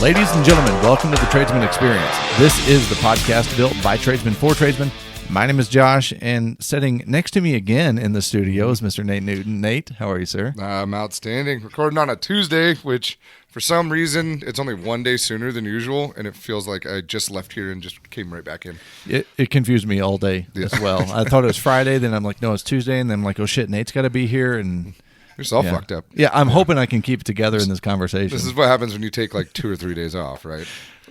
Ladies and gentlemen, welcome to the Tradesman Experience. This is the podcast built by tradesmen for tradesmen. My name is Josh, and sitting next to me again in the studio is Mr. Nate Newton. Nate, how are you, sir? I'm outstanding. Recording on a Tuesday, which for some reason it's only one day sooner than usual, and it feels like I just left here and just came right back in. It confused me all day as well. I thought it was Friday, then I'm like, no, it's Tuesday, and then I'm like, oh shit, Nate's got to be here, and you're just all fucked up. Yeah, I'm hoping I can keep it together in this conversation. This is what happens when you take like 2 or 3 days off, right?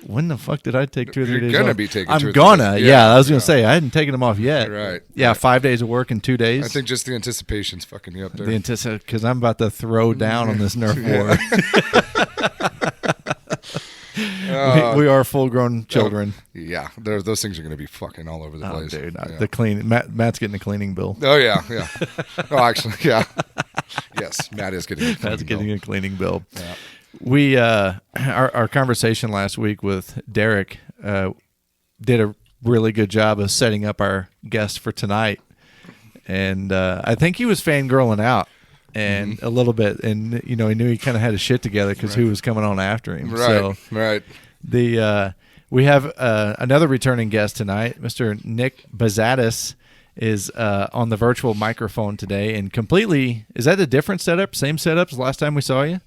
When the fuck did I take 2 or 3 days off? You're going to be taking 2 or 3 I'm gonna. days. Yeah, I was going to say, I hadn't taken them off yet. Right. Yeah, right. 5 days of work in 2 days. I think just the anticipation's fucking you up there. Because I'm about to throw down on this Nerf war. We are full-grown children. Yeah, those things are going to be fucking all over the place. Dude, yeah. Matt's getting a cleaning bill. Oh yeah. Oh, actually, yeah. Yes, Matt is getting a cleaning Matt's getting bill. a cleaning bill. Yeah. We our conversation last week with Derek did a really good job of setting up our guest for tonight, and I think he was fangirling out and a little bit, and he knew he kind of had his shit together because who was coming on after him. Right. Right. We have another returning guest tonight, Mr. Nick Bezates is on the virtual microphone today, and completely, is that a different setup? Same setup as last time we saw you?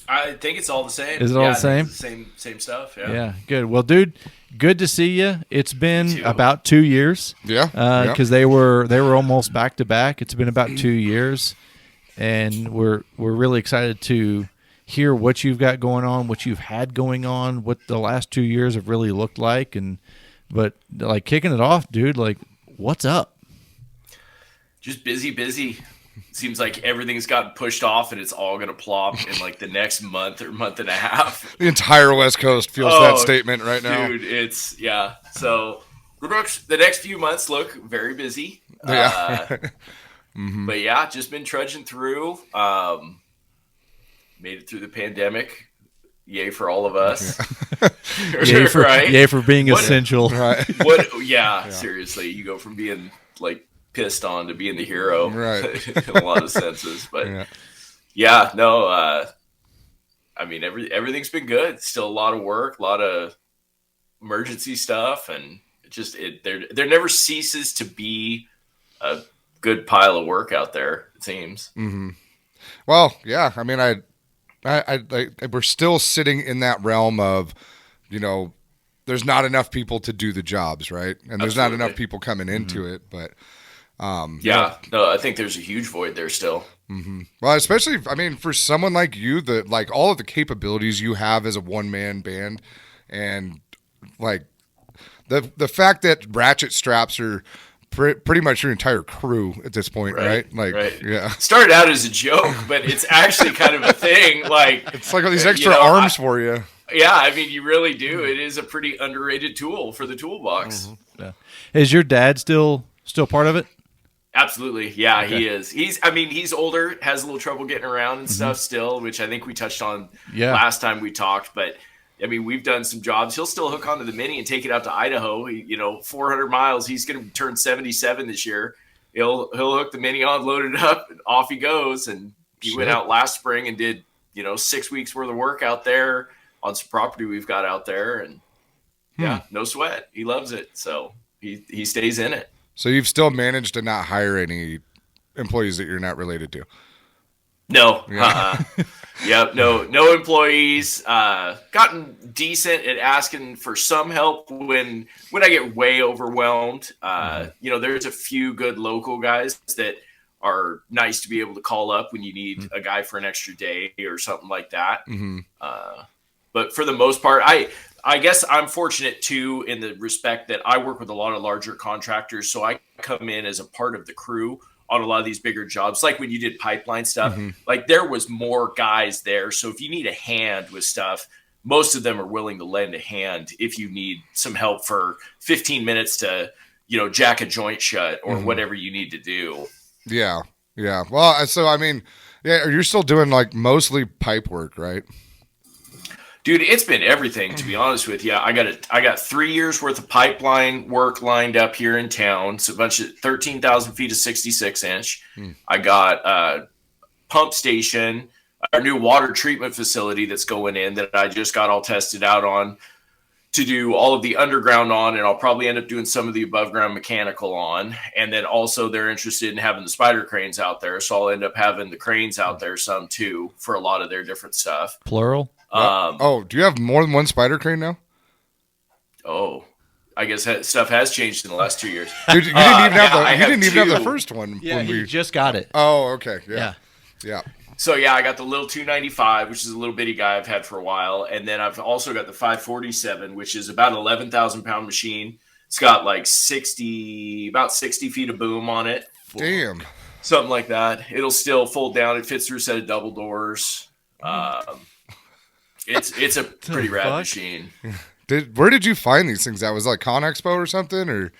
I think it's all the same. Is it all the same? Same stuff, yeah. Yeah, good. Well, dude, good to see you. It's been about 2 years. Yeah. Because they were almost back to back. It's been about 2 years, and we're really excited to hear what you've got going on, what you've had going on, what the last 2 years have really looked like, but like kicking it off, dude. Like, what's up? Just busy. Seems like everything's gotten pushed off, and it's all going to plop in like the next month or month and a half. The entire West Coast feels that statement right now. Dude, So the next few months look very busy. Yeah. But yeah, just been trudging through. Made it through the pandemic. Yay for all of us. Yeah. Yay for being essential. Right. Seriously. You go from being like pissed on to being the hero. Right. In a lot of senses. But I mean, everything's been good. Still a lot of work, a lot of emergency stuff, and there never ceases to be a good pile of work out there, it seems. Mm-hmm. Well, yeah. I mean, I we're still sitting in that realm of, there's not enough people to do the jobs, right? And there's not enough people coming into it, but I think there's a huge void there still. Mm-hmm. Well, especially, I mean, for someone like you, all of the capabilities you have as a one-man band, and like the fact that ratchet straps are pretty much your entire crew at this point, right? Yeah. Started out as a joke, but it's actually kind of a thing. Like, it's like all these extra arms for you. Yeah, I mean, you really do. It is a pretty underrated tool for the toolbox. Mm-hmm. Yeah. Is your dad still part of it? Absolutely. Yeah, okay. He is. He's older, has a little trouble getting around and stuff still, which I think we touched on last time we talked. But, I mean, we've done some jobs. He'll still hook onto the Mini and take it out to Idaho. 400 miles. He's going to turn 77 this year. He'll hook the Mini on, load it up, and off he goes. And he went out last spring and did, 6 weeks worth of work out there on some property we've got out there. And, no sweat. He loves it. So he stays in it. So you've still managed to not hire any employees that you're not related to? No. No employees. Gotten decent at asking for some help when I get way overwhelmed. There's a few good local guys that are nice to be able to call up when you need a guy for an extra day or something like that. Mm-hmm. But for the most part, I guess I'm fortunate too in the respect that I work with a lot of larger contractors, so I come in as a part of the crew on a lot of these bigger jobs. Like when you did pipeline stuff, like there was more guys there. So if you need a hand with stuff, most of them are willing to lend a hand if you need some help for 15 minutes to, jack a joint shut or whatever you need to do. Yeah. Yeah. Well, so, I mean, you're still doing like mostly pipe work, right? Dude, it's been everything, to be honest with you. I got 3 years worth of pipeline work lined up here in town. So a bunch of 13,000 feet of 66 inch. I got a pump station. our new water treatment facility that's going in that I just got all tested out on to do all of the underground on, and I'll probably end up doing some of the above ground mechanical on. And then also they're interested in having the spider cranes out there. So I'll end up having the cranes out there some too for a lot of their different stuff. Plural? Do you have more than one spider crane now? Oh, I guess stuff has changed in the last 2 years. Dude, you didn't even have the first one. Yeah, you just got it. Oh, okay. Yeah. So yeah, I got the little 295, which is a little bitty guy I've had for a while, and then I've also got the 547, which is about an 11,000 pound machine. It's got like about 60 feet of boom on it. Damn. Something like that. It'll still fold down. It fits through a set of double doors. It's a pretty rad machine. Where did you find these things? That was like Con Expo or something, or?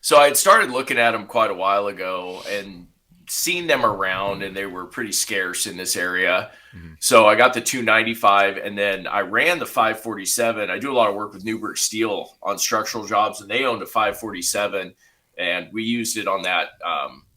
So I had started looking at them quite a while ago and seen them around, and they were pretty scarce in this area. Mm-hmm. So I got the 295, and then I ran the 547. I do a lot of work with Newberg Steel on structural jobs, and they owned a 547, and we used it on that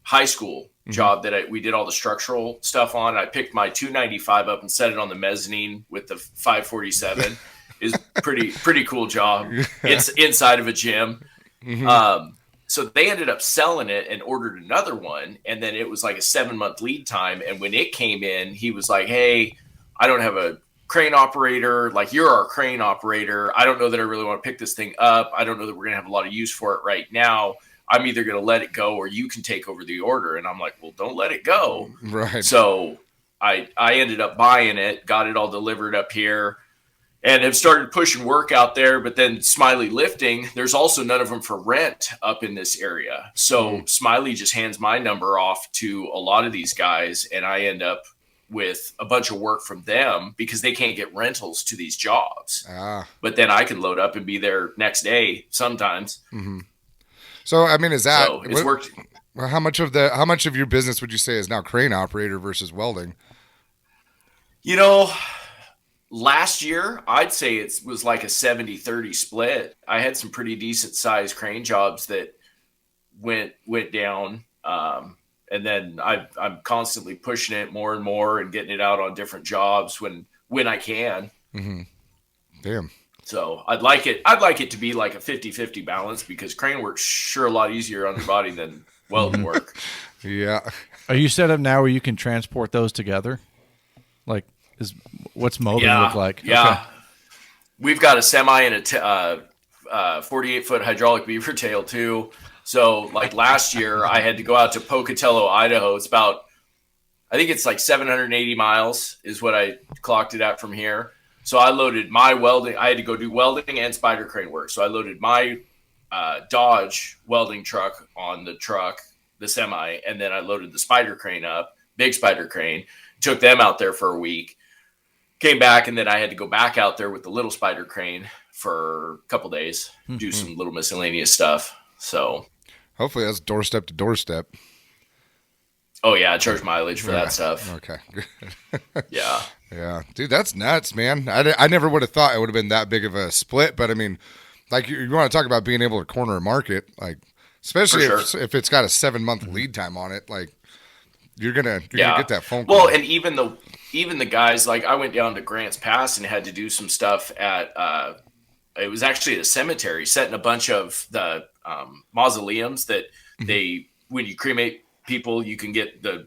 high school job that we did all the structural stuff on. I picked my 295 up and set it on the mezzanine with the 547. Is pretty cool job. It's inside of a gym. Mm-hmm. So they ended up selling it and ordered another one. And then it was like a 7-month lead time. And when it came in, he was like, hey, I don't have a crane operator. Like, you're our crane operator. I don't know that I really want to pick this thing up. I don't know that we're going to have a lot of use for it right now. I'm either going to let it go or you can take over the order. And I'm like, well, don't let it go. Right. So I ended up buying it, got it all delivered up here, and have started pushing work out there. But then Smiley Lifting, there's also none of them for rent up in this area. So Smiley just hands my number off to a lot of these guys, and I end up with a bunch of work from them because they can't get rentals to these jobs. But then I can load up and be there next day sometimes. Mm-hmm. So, I mean, it's worked. How much of your business would you say is now crane operator versus welding? You know, last year, I'd say it was like a 70-30 split. I had some pretty decent sized crane jobs that went down. And then I'm constantly pushing it more and more and getting it out on different jobs when I can. Mm-hmm. Damn. So I'd like it to be like a 50-50 balance, because crane work's sure a lot easier on your body than welding work. Yeah. Are you set up now where you can transport those together? Like, what's molding look like? Yeah. Okay. We've got a semi and a 48-foot hydraulic beaver tail too. So like last year I had to go out to Pocatello, Idaho. It's about, I think it's like 780 miles is what I clocked it at from here. So I loaded my welding. I had to go do welding and spider crane work. So I loaded my Dodge welding truck on the truck, the semi, and then I loaded the spider crane up, big spider crane, took them out there for a week, came back, and then I had to go back out there with the little spider crane for a couple days, do some little miscellaneous stuff. So hopefully that's doorstep to doorstep. Oh yeah, I charge mileage for that stuff. Okay. Yeah. Yeah. Dude, that's nuts, man. I never would have thought it would have been that big of a split, but I mean, like you want to talk about being able to corner a market, like especially if it's got a 7-month lead time on it, like you're gonna get that phone call. Well, and even the guys, like I went down to Grants Pass and had to do some stuff at it was actually at a cemetery, setting a bunch of the mausoleums that when you cremate people, you can get the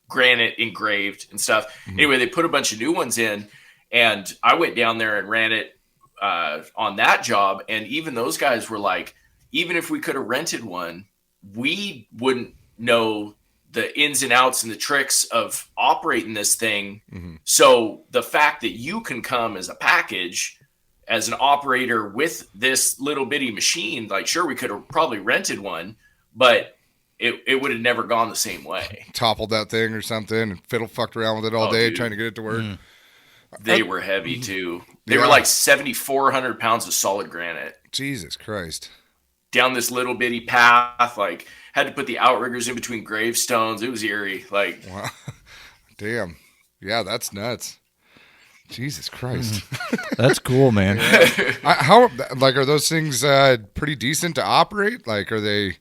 granite engraved and stuff. Anyway, they put a bunch of new ones in, and I went down there and ran it on that job. And even those guys were like, even if we could have rented one, we wouldn't know the ins and outs and the tricks of operating this thing. So the fact that you can come as a package as an operator with this little bitty machine, like, sure, we could have probably rented one, but it would have never gone the same way. Toppled that thing or something and fiddle fucked around with it all day, trying to get it to work. They were heavy too. They were like 7,400 pounds of solid granite. Jesus Christ. Down this little bitty path, like had to put the outriggers in between gravestones. It was eerie. Like, wow. Damn. Yeah, that's nuts. Jesus Christ. That's cool, man. How, like, are those things pretty decent to operate? Like, are they...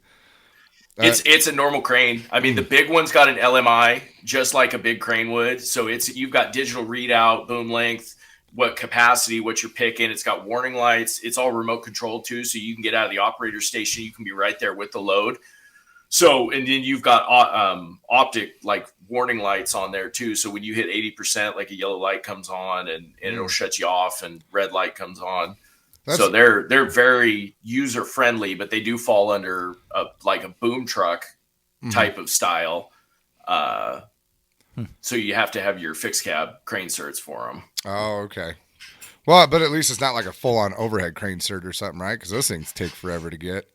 It's a normal crane. I mean, the big one's got an LMI, just like a big crane would. So you've got digital readout, boom length, what capacity, what you're picking. It's got warning lights. It's all remote controlled too, so you can get out of the operator station. You can be right there with the load. So, and then you've got optic like warning lights on there too. So when you hit 80%, like a yellow light comes on and it'll shut you off, and red light comes on. So they're very user friendly, but they do fall under like a boom truck type of style. So you have to have your fixed cab crane certs for them. Oh, okay. Well, but at least it's not like a full on overhead crane cert or something, right? Because those things take forever to get.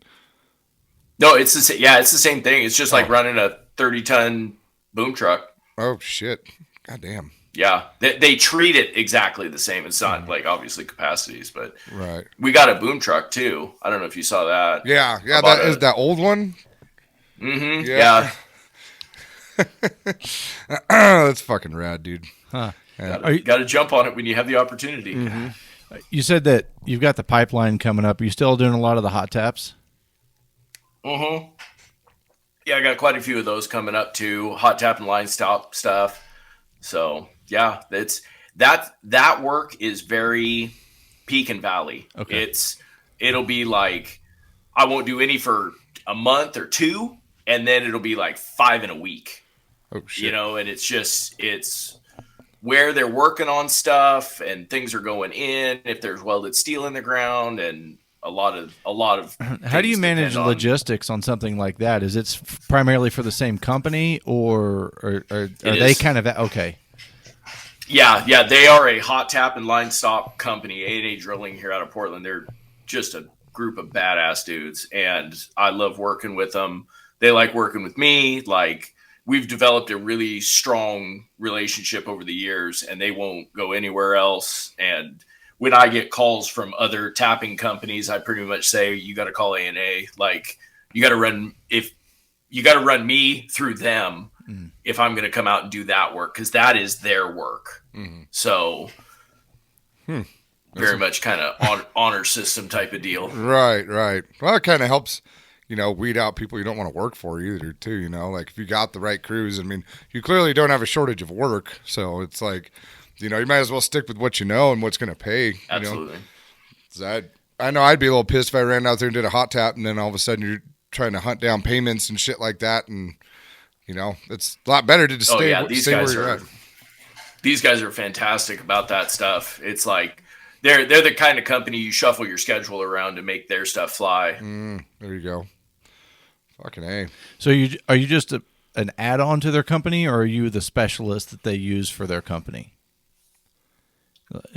No, it's the same thing. It's just like running a 30-ton boom truck. Oh shit! God damn. Yeah, they treat it exactly the same. It's not like obviously capacities, but right. We got a boom truck too. I don't know if you saw that. Yeah. Is that old one. Mm-hmm. Yeah. That's fucking rad, dude. Huh. Got to jump on it when you have the opportunity. Mm-hmm. You said that you've got the pipeline coming up. Are you still doing a lot of the hot taps? Mm-hmm. Yeah, I got quite a few of those coming up too. Hot tap and line stop stuff. So yeah, that work is very peak and valley. Okay. It'll be like I won't do any for a month or two, and then it'll be like 5 in a week. Oh shit! You know, and it's where they're working on stuff and things are going in. If there's welded steel in the ground and a lot of. How do you manage the logistics on something like that? Is it primarily for the same company, or are they kind of okay? Yeah, they are a hot tap and line stop company, A&A Drilling here out of Portland. They're just a group of badass dudes, and I love working with them. They like working with me. Like, we've developed a really strong relationship over the years, and they won't go anywhere else. And when I get calls from other tapping companies, I pretty much say, you got to call A&A. Like, you got to run me through them if I'm going to come out and do that work, because that is their work. Mm-hmm. So very much kind of honor system type of deal. Right. Well, it kind of helps, weed out people you don't want to work for either, too. Like if you got the right crews, I mean, you clearly don't have a shortage of work. So it's like, you might as well stick with what you know and what's going to pay. Absolutely. I know I'd be a little pissed if I ran out there and did a hot tap, and then all of a sudden you're trying to hunt down payments and shit like that. And, it's a lot better to just stay where you're at. These guys are fantastic about that stuff. It's like they're the kind of company you shuffle your schedule around to make their stuff fly. There you go. Fucking A. So are you just an add-on to their company, or are you the specialist that they use for their company?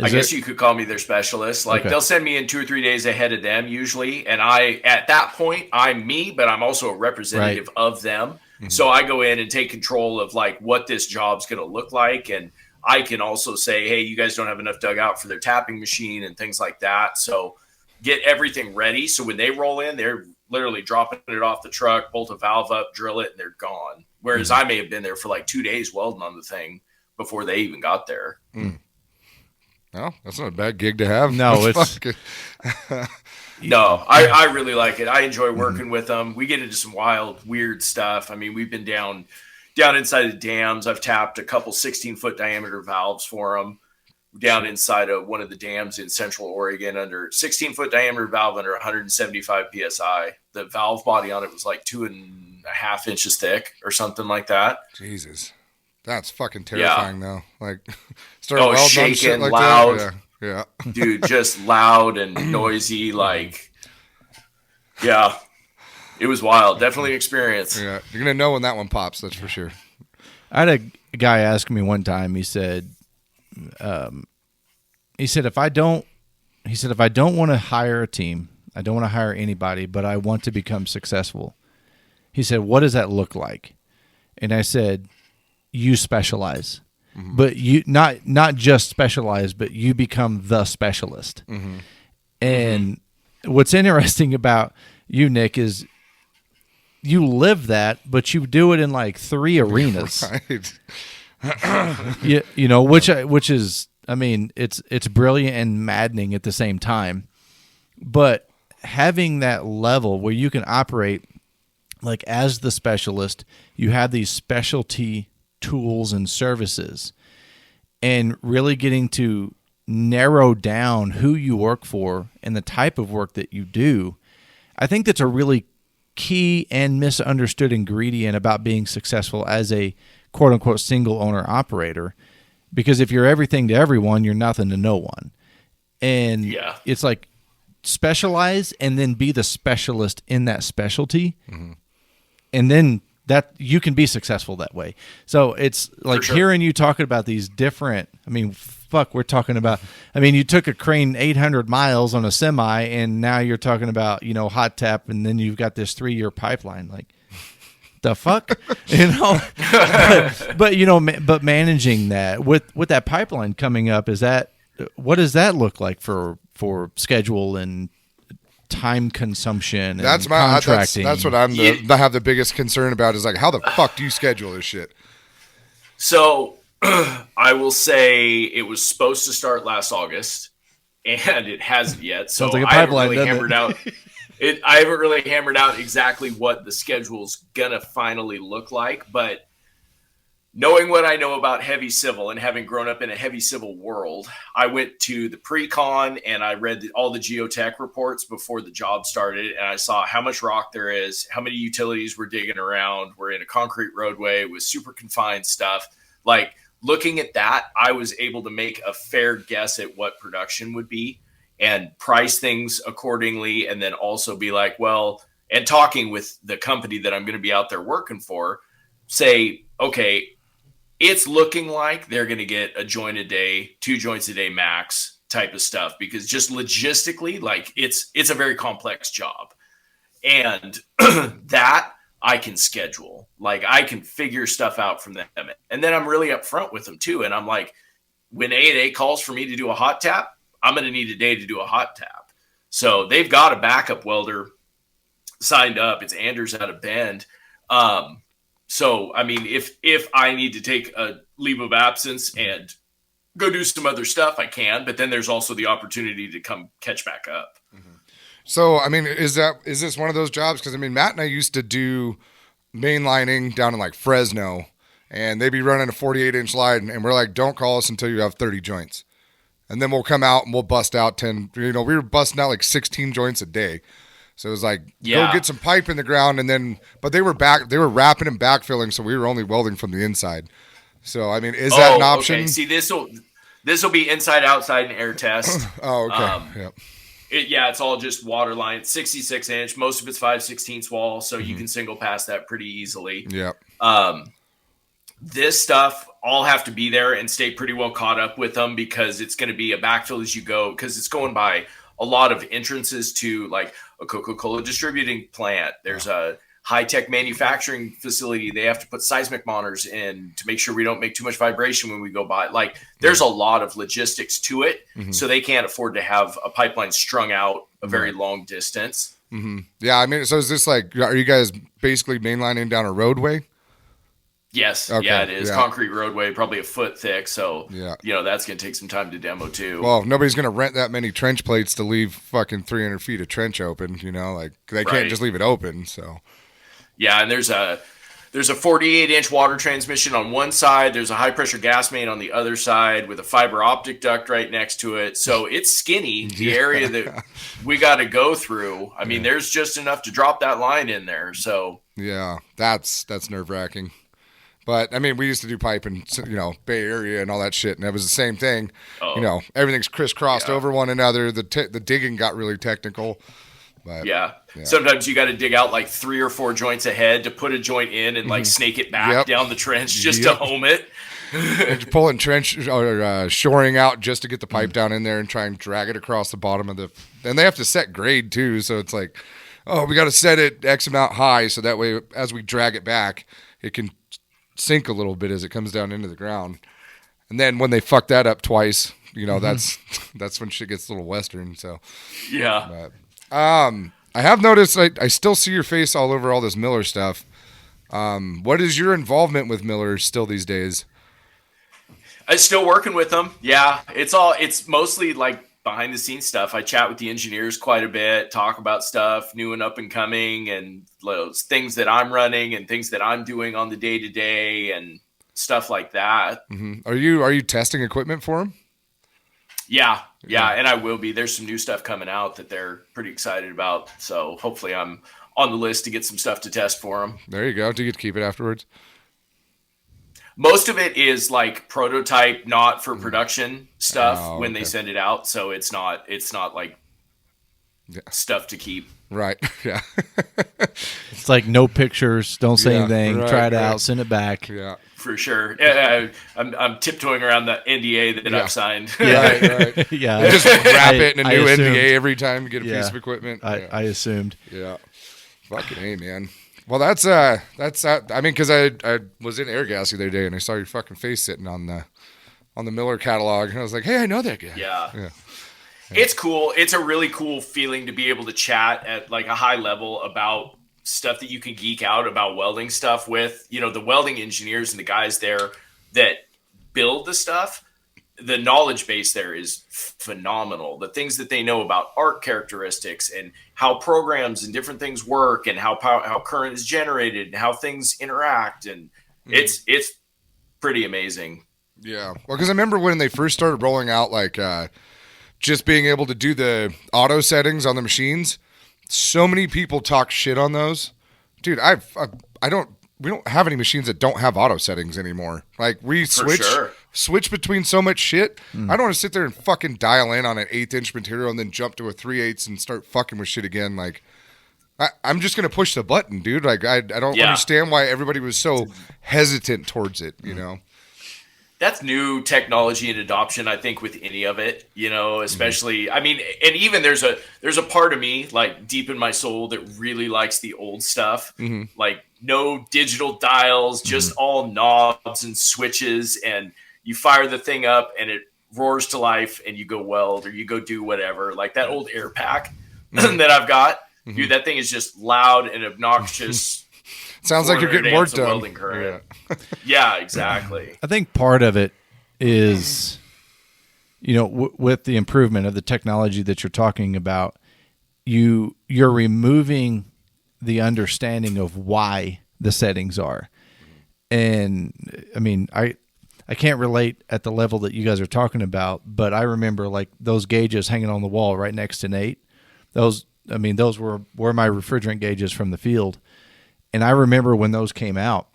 I guess you could call me their specialist. Like, they'll send me in 2 or 3 days ahead of them usually. And at that point, I'm me, but I'm also a representative of them. Mm-hmm. So I go in and take control of like what this job's going to look like. And I can also say, hey, you guys don't have enough dug out for their tapping machine and things like that. So get everything ready. So when they roll in, they're literally dropping it off the truck, bolt a valve up, drill it, and they're gone. Whereas I may have been there for like 2 days welding on the thing before they even got there. No, that's not a bad gig to have. No, it's no. I really like it. I enjoy working with them. We get into some wild, weird stuff. I mean, we've been down inside of dams. I've tapped a couple 16-foot diameter valves for them down inside of one of the dams in Central Oregon, under 16-foot diameter valve under 175 psi. The valve body on it was like 2.5 inches thick or something like that. Jesus. That's fucking terrifying, though. Like, start shaking, like loud. That. Yeah. Dude, just loud and noisy. Like, yeah, it was wild. Definitely an experience. Yeah, you're gonna know when that one pops. That's for sure. I had a guy ask me one time. He said, if I don't want to hire a team, I don't want to hire anybody, but I want to become successful. He said, what does that look like? And I said, you specialize, but you not just specialize, but you become the specialist. And what's interesting about you, Nick, is you live that, but you do it in like 3 arenas. Right. Which is, I mean, it's brilliant and maddening at the same time. But having that level where you can operate like as the specialist, you have these specialty tools and services, and really getting to narrow down who you work for and the type of work that you do. I think that's a really key and misunderstood ingredient about being successful as a quote unquote single owner operator. Because if you're everything to everyone, you're nothing to no one. And it's like specialize and then be the specialist in that specialty. Mm-hmm. And then that you can be successful that way. So it's like hearing you talking about these different, I mean, fuck, we're talking about, I mean, you took a crane 800 miles on a semi and now you're talking about, you know, hot tap, and then you've got this 3-year pipeline. Like, the fuck, you know? but you know, but managing that with that pipeline coming up, what does that look like for schedule and time consumption? That's and my contracting. That's what I have the biggest concern about is like, how the fuck do you schedule this shit? So I will say it was supposed to start last August, and it hasn't yet. So like a I haven't pipeline, really hammered out. I haven't really hammered out exactly what the schedule's gonna finally look like, but knowing what I know about heavy civil and having grown up in a heavy civil world, I went to the pre-con and I read all the geotech reports before the job started, and I saw how much rock there is, how many utilities we're digging around. We're in a concrete roadway with super confined stuff. Like, looking at that, I was able to make a fair guess at what production would be and price things accordingly, and then also be like, well, and talking with the company that I'm going to be out there working for, say, okay, it's looking like they're going to get a joint a day, 2 joints a day max type of stuff, because just logistically, like it's a very complex job. And that I can schedule, like I can figure stuff out from them. And then I'm really upfront with them too. And I'm like, when A&A calls for me to do a hot tap, I'm going to need a day to do a hot tap. So they've got a backup welder signed up. It's Anders out of Bend. So, I mean, if I need to take a leave of absence and go do some other stuff, I can. But then there's also the opportunity to come catch back up. Mm-hmm. So, I mean, is this one of those jobs? Because, I mean, Matt and I used to do mainlining down in like Fresno, and they'd be running a 48-inch line, and we're like, don't call us until you have 30 joints. And then we'll come out and we'll bust out 10. You know, we were busting out like 16 joints a day. So it was like, go get some pipe in the ground, and then, but they were wrapping and backfilling, so we were only welding from the inside. So, I mean, is that an option? Okay. See, this will be inside, outside, and air test. Oh, okay. Yep. It's all just water line, 66-inch. Most of it's 5/16 wall, so you can single pass that pretty easily. Yep. This stuff, I'll have to be there and stay pretty well caught up with them, because it's going to be a backfill as you go, because it's going by a lot of entrances to like a Coca-Cola distributing plant. There's a high-tech manufacturing facility. They have to put seismic monitors in to make sure we don't make too much vibration when we go by. Like, there's a lot of logistics to it. Mm-hmm. So they can't afford to have a pipeline strung out a very long distance. Mm-hmm. Yeah. I mean, so is this like, are you guys basically mainlining down a roadway? Yes. Okay. Yeah, it is. Concrete roadway, probably a foot thick. So, you know, that's going to take some time to demo too. Well, nobody's going to rent that many trench plates to leave fucking 300 feet of trench open, you know, like they can't just leave it open. So, yeah. And there's a 48-inch water transmission on one side. There's a high pressure gas main on the other side with a fiber optic duct right next to it. So it's skinny, the area that we got to go through. I mean, there's just enough to drop that line in there. So, yeah, that's nerve wracking. But, I mean, we used to do pipe in, you know, Bay Area and all that shit, and it was the same thing. Oh. You know, everything's crisscrossed over one another. The digging got really technical. But, sometimes you got to dig out like 3 or 4 joints ahead to put a joint in and like snake it back down the trench just to home it. And you're pulling trench or shoring out just to get the pipe down in there and try and drag it across the bottom of the – and they have to set grade too, so it's like, oh, we got to set it X amount high so that way as we drag it back, it can – sink a little bit as it comes down into the ground. And then when they fuck that up twice, you know, that's when shit gets a little western. So but, I have noticed I still see your face all over all this Miller stuff. What is your involvement with Miller still these days? I'm still working with them. Yeah, it's mostly like behind the scenes stuff. I chat with the engineers quite a bit, talk about stuff, new and up and coming, and those things that I'm running and things that I'm doing on the day to day and stuff like that. Mm-hmm. Are you testing equipment for them? Yeah, and I will be. There's some new stuff coming out that they're pretty excited about. So hopefully I'm on the list to get some stuff to test for them. There you go. Do you get to keep it afterwards? Most of it is like prototype, not for production stuff when they send it out. So it's not like stuff to keep. Right. Yeah. It's like no pictures, don't say anything, try it out, send it back. Yeah. For sure. I'm tiptoeing around the NDA that I've signed. Right. Yeah. You just wrap it in a new NDA every time you get a piece of equipment. I assumed. Yeah. Fucking A, man. Well, that's I mean, because I was in Airgas the other day and I saw your fucking face sitting on the Miller catalog and I was like, hey, I know that guy. Yeah. It's cool. It's a really cool feeling to be able to chat at like a high level about stuff that you can geek out about welding stuff with, the welding engineers and the guys there that build the stuff. The knowledge base there is phenomenal. The things that they know about arc characteristics and how programs and different things work and how current is generated and how things interact. And it's pretty amazing. Yeah. Well, because I remember when they first started rolling out, like just being able to do the auto settings on the machines, so many people talk shit on those. Dude, we don't have any machines that don't have auto settings anymore. Like we switch between so much shit. I don't want to sit there and fucking dial in on an 1/8 material and then jump to a 3/8 and start fucking with shit again. Like I'm just gonna push the button, dude. Like I don't understand why everybody was so hesitant towards it. That's new technology and adoption, I think, with any of it, especially, I mean, and even there's a part of me, like deep in my soul, that really likes the old stuff, like no digital dials, just all knobs and switches, and you fire the thing up and it roars to life and you go weld or you go do whatever, like that old air pack that I've got. Dude, that thing is just loud and obnoxious. Sounds like you're getting work done. Welding current. Yeah, exactly. I think part of it is, with the improvement of the technology that you're talking about, you're removing the understanding of why the settings are. And I mean, I can't relate at the level that you guys are talking about, but I remember like those gauges hanging on the wall right next to Nate. Those were my refrigerant gauges from the field. And I remember when those came out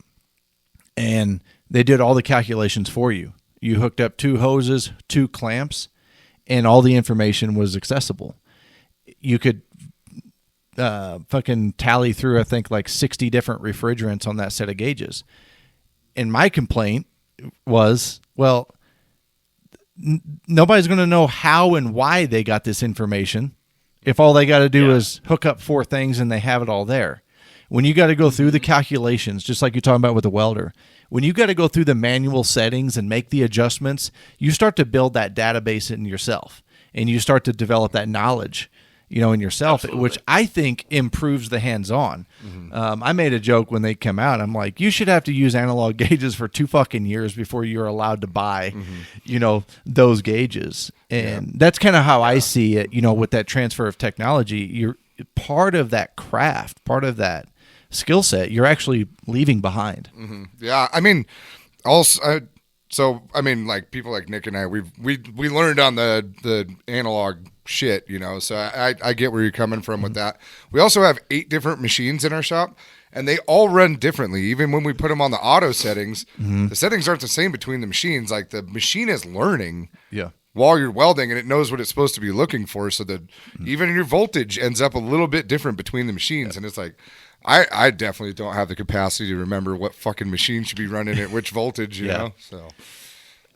and they did all the calculations for you. You hooked up 2 hoses, 2 clamps, and all the information was accessible. You could fucking tally through, I think, like 60 different refrigerants on that set of gauges. And my complaint was, well, nobody's going to know how and why they got this information if all they got to do is hook up 4 things and they have it all there. When you got to go through the calculations, just like you're talking about with the welder, when you got to go through the manual settings and make the adjustments, you start to build that database in yourself and you start to develop that knowledge, in yourself, Absolutely. Which I think improves the hands-on. I made a joke when they come out. I'm like, you should have to use analog gauges for 2 fucking years before you're allowed to buy, those gauges. And that's kind of how I see it, with that transfer of technology. You're part of that craft, part of that skill set you're actually leaving behind. Yeah, I mean, also, like people like Nick and I, we learned on the analog shit, so I get where you're coming from with that. We also have 8 different machines in our shop, and they all run differently. Even when we put them on the auto settings, the settings aren't the same between the machines. Like the machine is learning. Yeah. While you're welding, and it knows what it's supposed to be looking for, so that even your voltage ends up a little bit different between the machines. And it's like, I definitely don't have the capacity to remember what fucking machine should be running at which voltage, you know. So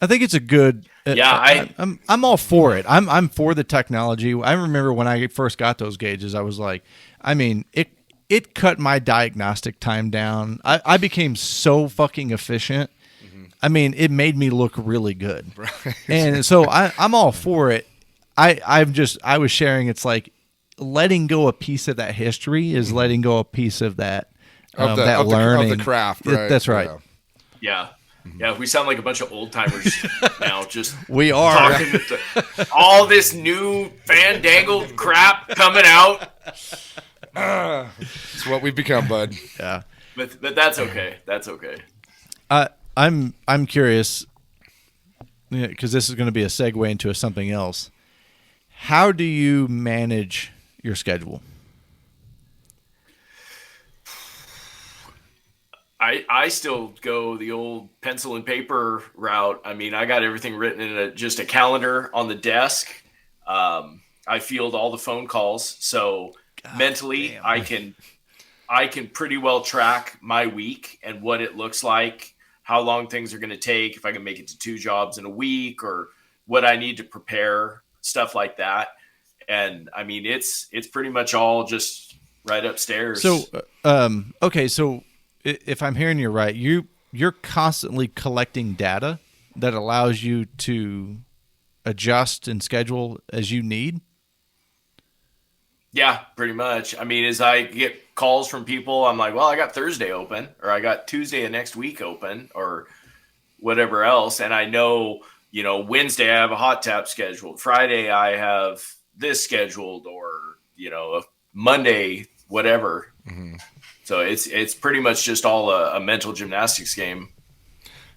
I think it's a good. I'm all for it. I'm for the technology. I remember when I first got those gauges, I was like, it cut my diagnostic time down. I became so fucking efficient. It made me look really good. Right. And so I'm all for it. I was sharing, it's like letting go a piece of that history is letting go a piece of that, that learning. Of the craft, right? That's right. Yeah. Yeah, we sound like a bunch of old timers now. Just We are. talking with all this new fandangled crap coming out. It's what we've become, bud. Yeah. But that's okay. That's okay. I'm curious, because this is going to be a segue into something else. How do you manage your schedule? I still go the old pencil and paper route. I mean, I got everything written in just a calendar on the desk. I field all the phone calls, so mentally damn. I can pretty well track my week and what it looks like, how long things are going to take, if I can make it to 2 jobs in a week, or what I need to prepare, stuff like that. And I mean, it's pretty much all just right upstairs. So, okay, so if I'm hearing you right, you're constantly collecting data that allows you to adjust and schedule as you need. Yeah, pretty much. I mean, as I get calls from people, I'm like, well, I got Thursday open, or I got Tuesday of next week open, or whatever else. And I know, Wednesday I have a hot tap scheduled. Friday I have this scheduled, or, Monday, whatever. Mm-hmm. So it's pretty much just all a mental gymnastics game.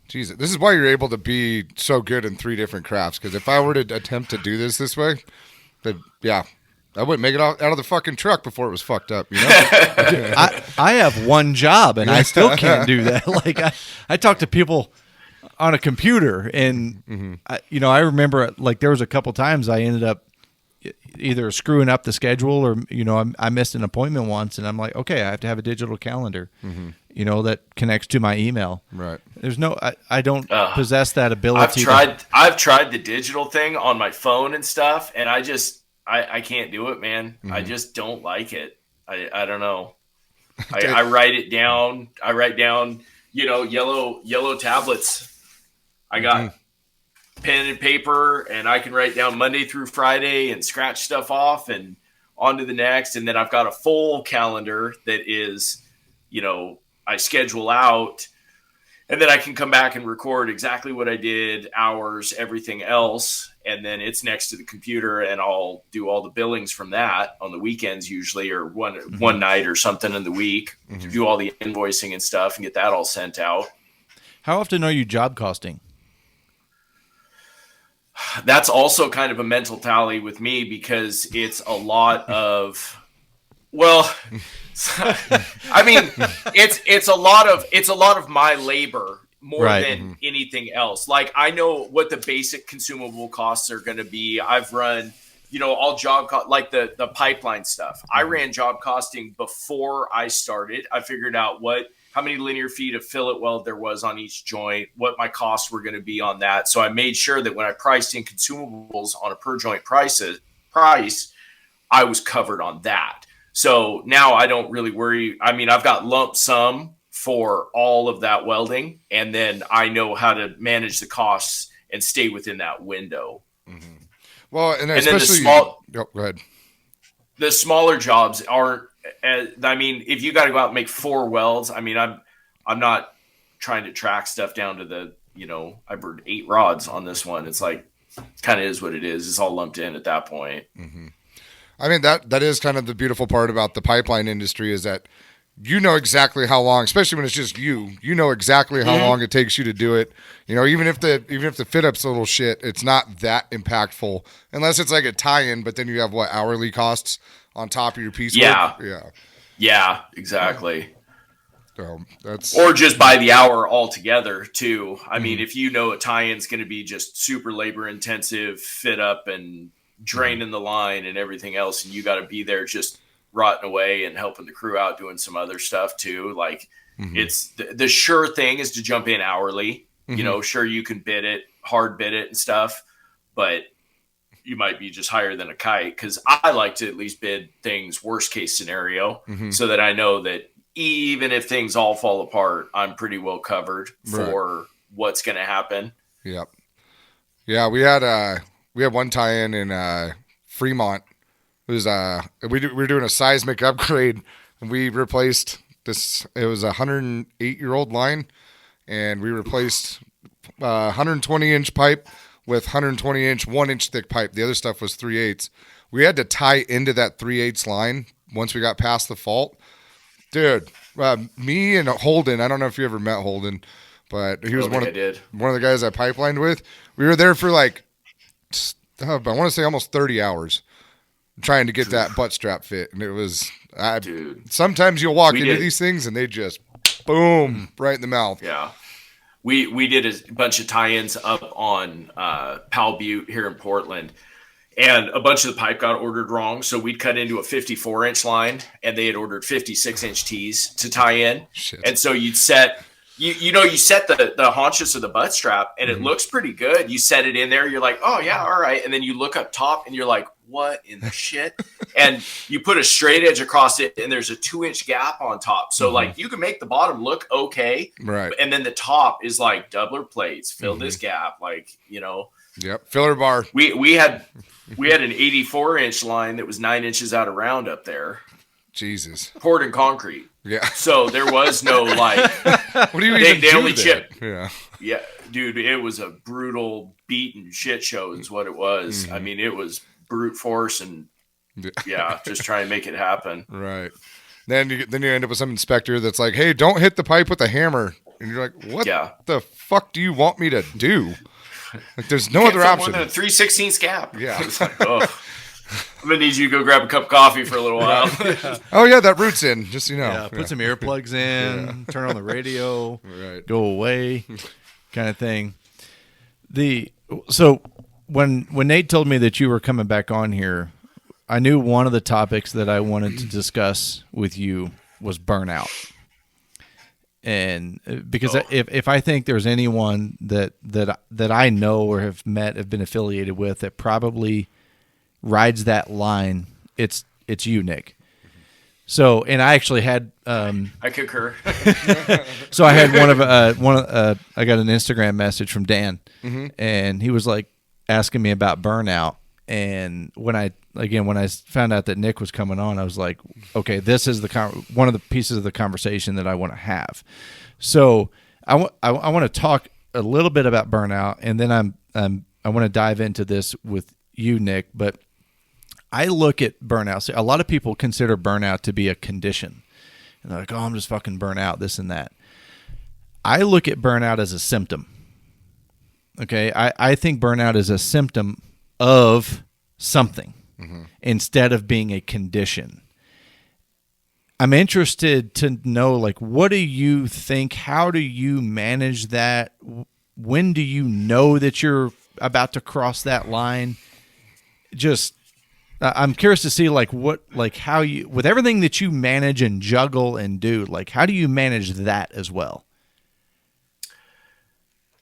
Jesus, this is why you're able to be so good in 3 different crafts. Because if I were to attempt to do this way, then yeah, I wouldn't make it out of the fucking truck before it was fucked up. I have one job and I still can't do that. Like I talk to people on a computer, and I remember like there was a couple times I ended up either screwing up the schedule, or I missed an appointment once, and I'm like, okay, I have to have a digital calendar, that connects to my email. Right. There's no, I don't possess that ability. I've tried the digital thing on my phone and stuff, and I can't do it, man. I just don't like it. I don't know. I write it down. I write down, yellow tablets. I got pen and paper, and I can write down Monday through Friday and scratch stuff off and on to the next. And then I've got a full calendar that is, I schedule out, and then I can come back and record exactly what I did, hours, everything else. And then it's next to the computer, and I'll do all the billings from that on the weekends usually, or one night or something in the week, to do all the invoicing and stuff and get that all sent out. How often are you job costing? That's also kind of a mental tally with me, because it's a lot of, I mean, it's a lot of my labor more than anything else. Like, I know what the basic consumable costs are going to be. I've run, all job like the pipeline stuff. I ran job costing before I started. I figured out how many linear feet of fillet weld there was on each joint, what my costs were going to be on that. So I made sure that when I priced in consumables on a per joint price, I was covered on that. So now I don't really worry. I mean, I've got lump sum for all of that welding, and then I know how to manage the costs and stay within that window. Mm-hmm. Well, and especially then go ahead. The smaller jobs aren't. I mean, if you got to go out and make 4 welds, I mean, I'm not trying to track stuff down to the, I burned 8 rods on this one. It's like, kind of is what it is. It's all lumped in at that point. Mm-hmm. I mean, that is kind of the beautiful part about the pipeline industry, is that exactly how long, especially when it's just you know exactly how long it takes you to do it. Even if the fit up's a little shit, it's not that impactful unless it's like a tie-in, but then you have hourly costs on top of your piece work. Yeah, exactly. So that's, or just by the hour altogether too. I mean, if a tie-in's going to be just super labor intensive, fit up and draining the line and everything else, and you got to be there just rotting away and helping the crew out doing some other stuff too. Like, it's the sure thing is to jump in hourly. Sure, you can hard bid it and stuff, but you might be just higher than a kite, because I like to at least bid things worst case scenario, so that I know that even if things all fall apart, I'm pretty well covered for what's going to happen. Yep. Yeah, we had one tie-in in Fremont. It was we were doing a seismic upgrade, and we replaced this. It was a 108-year-old line, and we replaced 120-inch pipe with 120-inch, 1-inch thick pipe. The other stuff was 3/8. We had to tie into that 3/8 line once we got past the fault. Dude, me and Holden, I don't know if you ever met Holden, but he was one of the guys I pipelined with. We were there for like, I want to say almost 30 hours trying to get that butt strap fit. And it was, dude, sometimes you'll walk into these things and they just, boom, right in the mouth. Yeah. We did a bunch of tie-ins up on Powell Butte here in Portland, and a bunch of the pipe got ordered wrong. So we'd cut into a 54-inch line, and they had ordered 56-inch tees to tie in. Shit. And so you'd set, you set the haunches of the butt strap, and it looks pretty good. You set it in there, you're like, oh yeah, all right. And then you look up top, and you're like, what in the shit? And you put a straight edge across it, and there's a 2-inch gap on top. So like you can make the bottom look okay, right? And then the top is like doubler plates, fill this gap, like, you know. Yep, filler bar. We had an 84-inch line that was 9 inches out of round up there. Jesus. Poured in concrete. Yeah. So there was no like. What do you even do? They only chipped. Yeah. Yeah, dude, it was a brutal beaten shit show is what it was. I mean, it was brute force and just try and make it happen. Right. Then you end up with some inspector that's like, hey, don't hit the pipe with a hammer. And you're like, what the fuck do you want me to do? Like, there's no other option. More than a 3/16 gap. Yeah. It's like, oh, I'm going to need you to go grab a cup of coffee for a little while. Oh, yeah, that route's in, just so you know. Yeah, put some earplugs in, turn on the radio, go away, kind of thing. So when Nate told me that you were coming back on here, I knew one of the topics that I wanted to discuss with you was burnout. And because if I think there's anyone that I know or have met, have been affiliated with, that probably rides that line, it's you, Nick. So, and I actually had I concur. So I had I got an Instagram message from Dan, and he was like asking me about burnout. And when I found out that Nick was coming on, I was like, okay, this is one of the pieces of the conversation that I want to have. So I want to talk a little bit about burnout, and then I want to dive into this with you, Nick. But I look at burnout. So a lot of people consider burnout to be a condition, and they're like, oh, I'm just fucking burnt out, this and that. I look at burnout as a symptom. Okay, I think burnout is a symptom of something instead of being a condition. I'm interested to know, like, what do you think? How do you manage that? When do you know that you're about to cross that line? Just, I'm curious to see, like, how you, with everything that you manage and juggle and do, like, how do you manage that as well?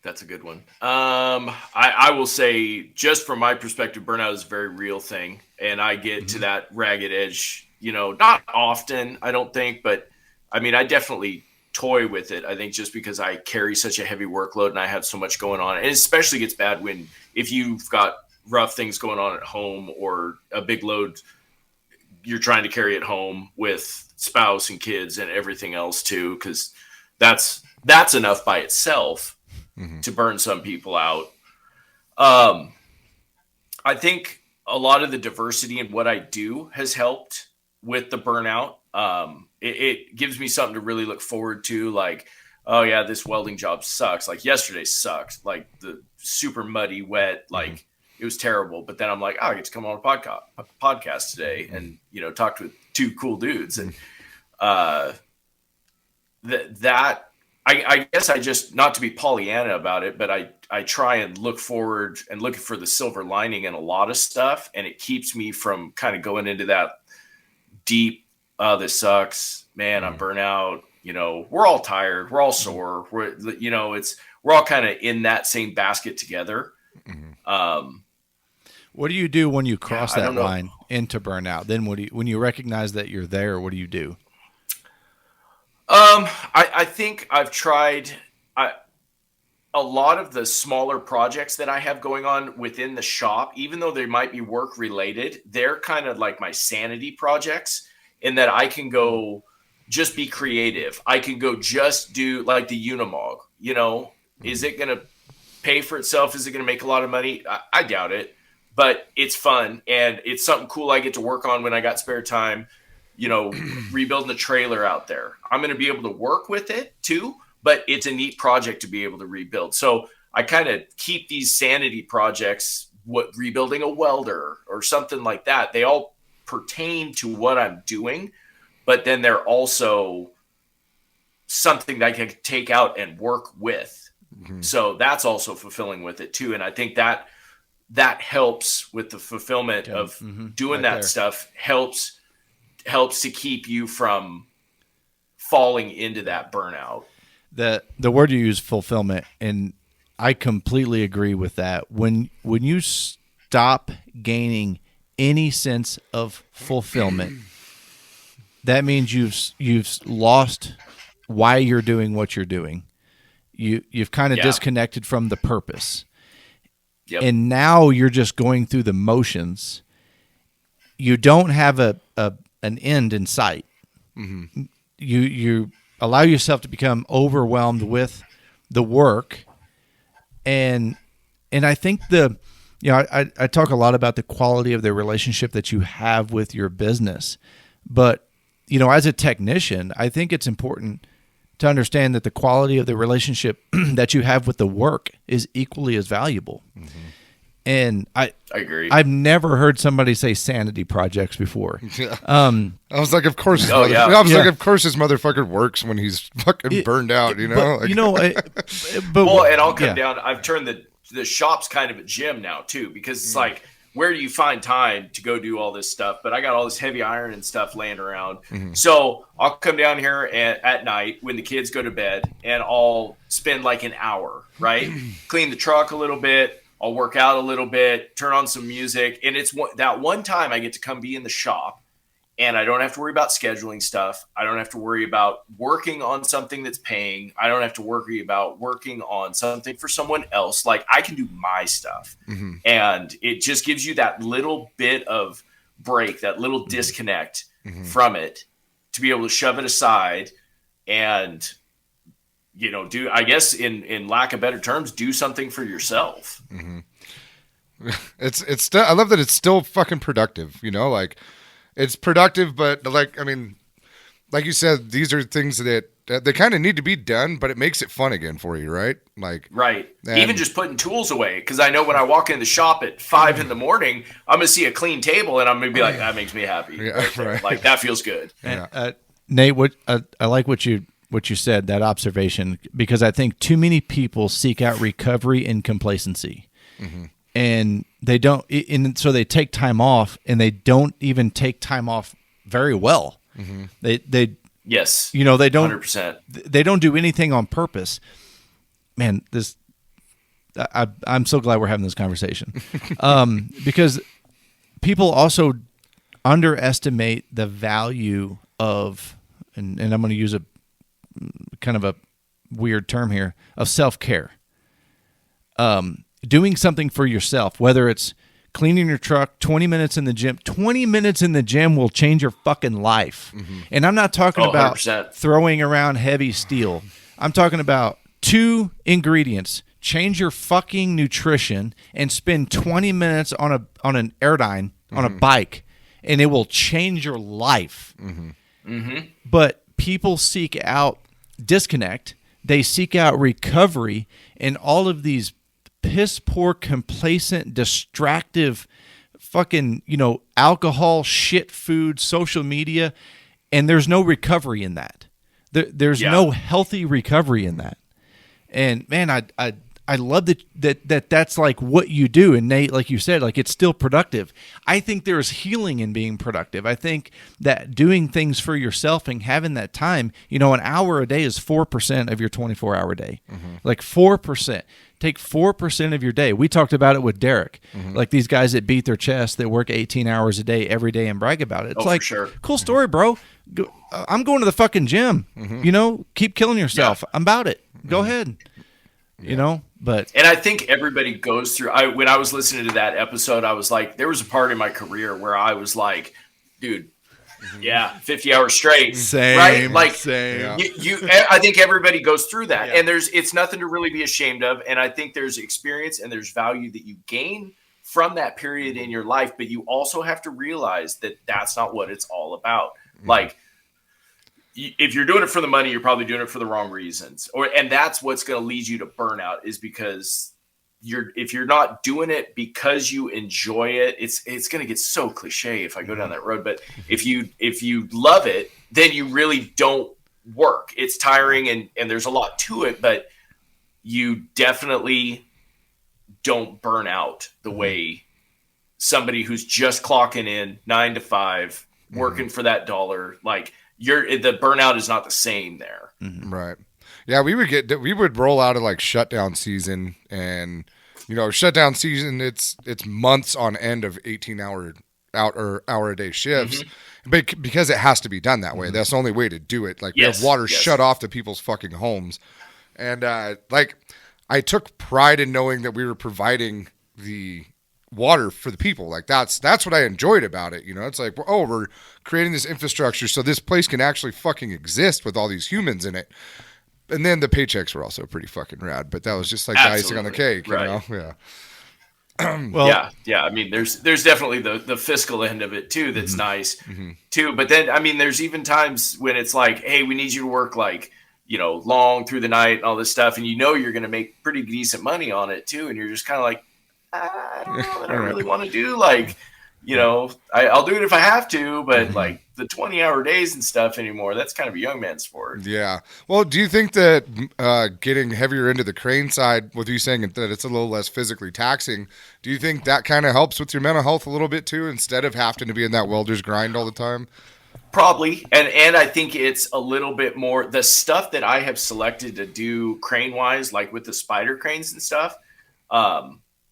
That's a good one. I will say, just from my perspective, burnout is a very real thing. And I get to that ragged edge, not often, I don't think, but I mean, I definitely toy with it. I think just because I carry such a heavy workload and I have so much going on, and it especially gets bad if you've got rough things going on at home or a big load you're trying to carry at home with spouse and kids and everything else too, because that's enough by itself to burn some people out. I think a lot of the diversity in what I do has helped with the burnout. It gives me something to really look forward to. Like, oh yeah, this welding job sucks. Like yesterday sucked. Like the super muddy, wet, like it was terrible. But then I'm like, oh, I get to come on a podcast today and, talk to two cool dudes. And I guess I just, not to be Pollyanna about it, but I try and look forward and look for the silver lining in a lot of stuff. And it keeps me from kind of going into that deep, this sucks, man, I'm burnt out. We're all tired. We're all sore. We're all kind of in that same basket together. What do you do when you cross that line into burnout? Then when you recognize that you're there, what do you do? I think I've tried a lot of the smaller projects that I have going on within the shop, even though they might be work related, they're kind of like my sanity projects in that I can go just be creative. I can go just do like the Unimog, you know, is it going to pay for itself? Is it going to make a lot of money? I doubt it, but it's fun. And it's something cool I get to work on when I got spare time, you know, rebuilding the trailer out there. I'm going to be able to work with it too, but it's a neat project to be able to rebuild. So I kind of keep these sanity projects, rebuilding a welder or something like that. They all pertain to what I'm doing, but then they're also something that I can take out and work with. Mm-hmm. So that's also fulfilling with it too. And I think that helps with the fulfillment of doing that stuff, helps to keep you from falling into that burnout. The word you use, fulfillment, and I completely agree with that. When you stop gaining any sense of fulfillment, that means you've lost why you're doing what you're doing. You've kind of disconnected from the purpose. Yep. And now you're just going through the motions. You don't have an end in sight. Mm-hmm. You allow yourself to become overwhelmed with the work. And I think I talk a lot about the quality of the relationship that you have with your business. But, you know, as a technician, I think it's important to understand that the quality of the relationship that you have with the work is equally as valuable. Mm-hmm. And I agree. I've never heard somebody say Sanity Projects before. Yeah. I was like, of course. Like, of course, this motherfucker works when he's fucking burned out. You know, and I'll come down. I've turned the shop's kind of a gym now too, because it's like, where do you find time to go do all this stuff? But I got all this heavy iron and stuff laying around. Mm-hmm. So I'll come down here at night when the kids go to bed, and I'll spend like an hour, right? Clean the truck a little bit. I'll work out a little bit, turn on some music. And it's that one time I get to come be in the shop, and I don't have to worry about scheduling stuff. I don't have to worry about working on something that's paying. I don't have to worry about working on something for someone else. Like, I can do my stuff. Mm-hmm. And it just gives you that little bit of break, that little disconnect from it, to be able to shove it aside and, you know, do, I guess in lack of better terms, do something for yourself. Mm-hmm. It's still, I love that it's still fucking productive, you know, like, it's productive, but like, I mean, like you said, these are things that they kind of need to be done, but it makes it fun again for you, right? Like, right. Even just putting tools away, because I know when I walk in the shop at 5 a.m, I'm gonna see a clean table, and I'm gonna be like, that makes me happy. Yeah, right. Like, that feels good. Yeah. Nate, I like what you said, that observation, because I think too many people seek out recovery in complacency. Mm-hmm. And they don't, and so they take time off, and they don't even take time off very well. Mm-hmm. They yes, you know, they don't 100%. They don't do anything on purpose. Man, I'm so glad we're having this conversation, because people also underestimate the value of, and I'm going to use a kind of a weird term here, of self-care. Doing something for yourself, whether it's cleaning your truck, 20 minutes in the gym. 20 minutes in the gym will change your fucking life. Mm-hmm. And I'm not talking about 100%. Throwing around heavy steel. I'm talking about 2 ingredients. Change your fucking nutrition and spend 20 minutes on an Airdyne, on a bike, and it will change your life. Mm-hmm. Mm-hmm. But people seek out disconnect. They seek out recovery, and all of these piss poor, complacent, distractive, fucking, you know, alcohol, shit food, social media, and there's no recovery in that. There's no healthy recovery in that. And man, I love that's like what you do. And Nate, like you said, like, it's still productive. I think there's healing in being productive. I think that doing things for yourself and having that time, you know, an hour a day is 4% of your 24-hour day. Mm-hmm. Like 4%. Take 4% of your day. We talked about it with Derek. Mm-hmm. Like, these guys that beat their chest, that work 18 hours a day every day and brag about it. It's like, sure. Cool story, bro. I'm going to the fucking gym. Mm-hmm. You know, keep killing yourself. Yeah. I'm about it. Go ahead. Yeah. You know, and I think everybody goes through. When I was listening to that episode, I was like, there was a part in my career where I was like, dude, Yeah, 50 hours straight. Same, right? Like same. I think everybody goes through that, Yeah. and it's nothing to really be ashamed of. And I think there's experience and there's value that you gain from that period in your life, but you also have to realize that that's not what it's all about. Like, if you're doing it for the money, you're probably doing it for the wrong reasons, and that's what's going to lead you to burnout, is because if you're not doing it because you enjoy it, it's going to get so cliche if I go down that road. But if you love it, then you really don't work. It's tiring and there's a lot to it, but you definitely don't burn out the way somebody who's just clocking in 9 to 5, working for that dollar. Like, the burnout is not the same there. Right. Yeah, we would roll out of like shutdown season, and shutdown season, it's months on end of 18-hour hour a day shifts, but because it has to be done that way. That's the only way to do it. Like, we have water shut off to people's fucking homes, and like, I took pride in knowing that we were providing the water for the people. Like, that's what I enjoyed about it. It's like, we're creating this infrastructure so this place can actually fucking exist with all these humans in it. And then the paychecks were also pretty fucking rad, but that was just like the icing on the cake, right. Yeah. Well, yeah. I mean, there's definitely the fiscal end of it too. That's nice too. But then, I mean, there's even times when it's like, hey, we need you to work like, long through the night and all this stuff. And you're going to make pretty decent money on it too. And you're just kind of like, I don't know that I really want to do, like, I'll do it if I have to, but like the 20-hour days and stuff anymore, that's kind of a young man's sport. Yeah. Well, do you think that getting heavier into the crane side, with you saying that it's a little less physically taxing, do you think that kind of helps with your mental health a little bit too, instead of having to be in that welder's grind all the time? Probably. And I think it's a little bit more, the stuff that I have selected to do crane wise, like with the spider cranes and stuff,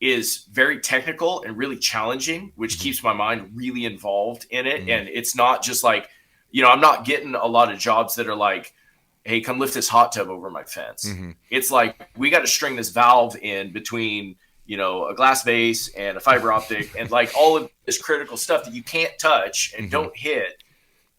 is very technical and really challenging, which keeps my mind really involved in it. And it's not just like, I'm not getting a lot of jobs that are like, hey, come lift this hot tub over my fence. It's like, we got to string this valve in between, a glass vase and a fiber optic and like all of this critical stuff that you can't touch and don't hit.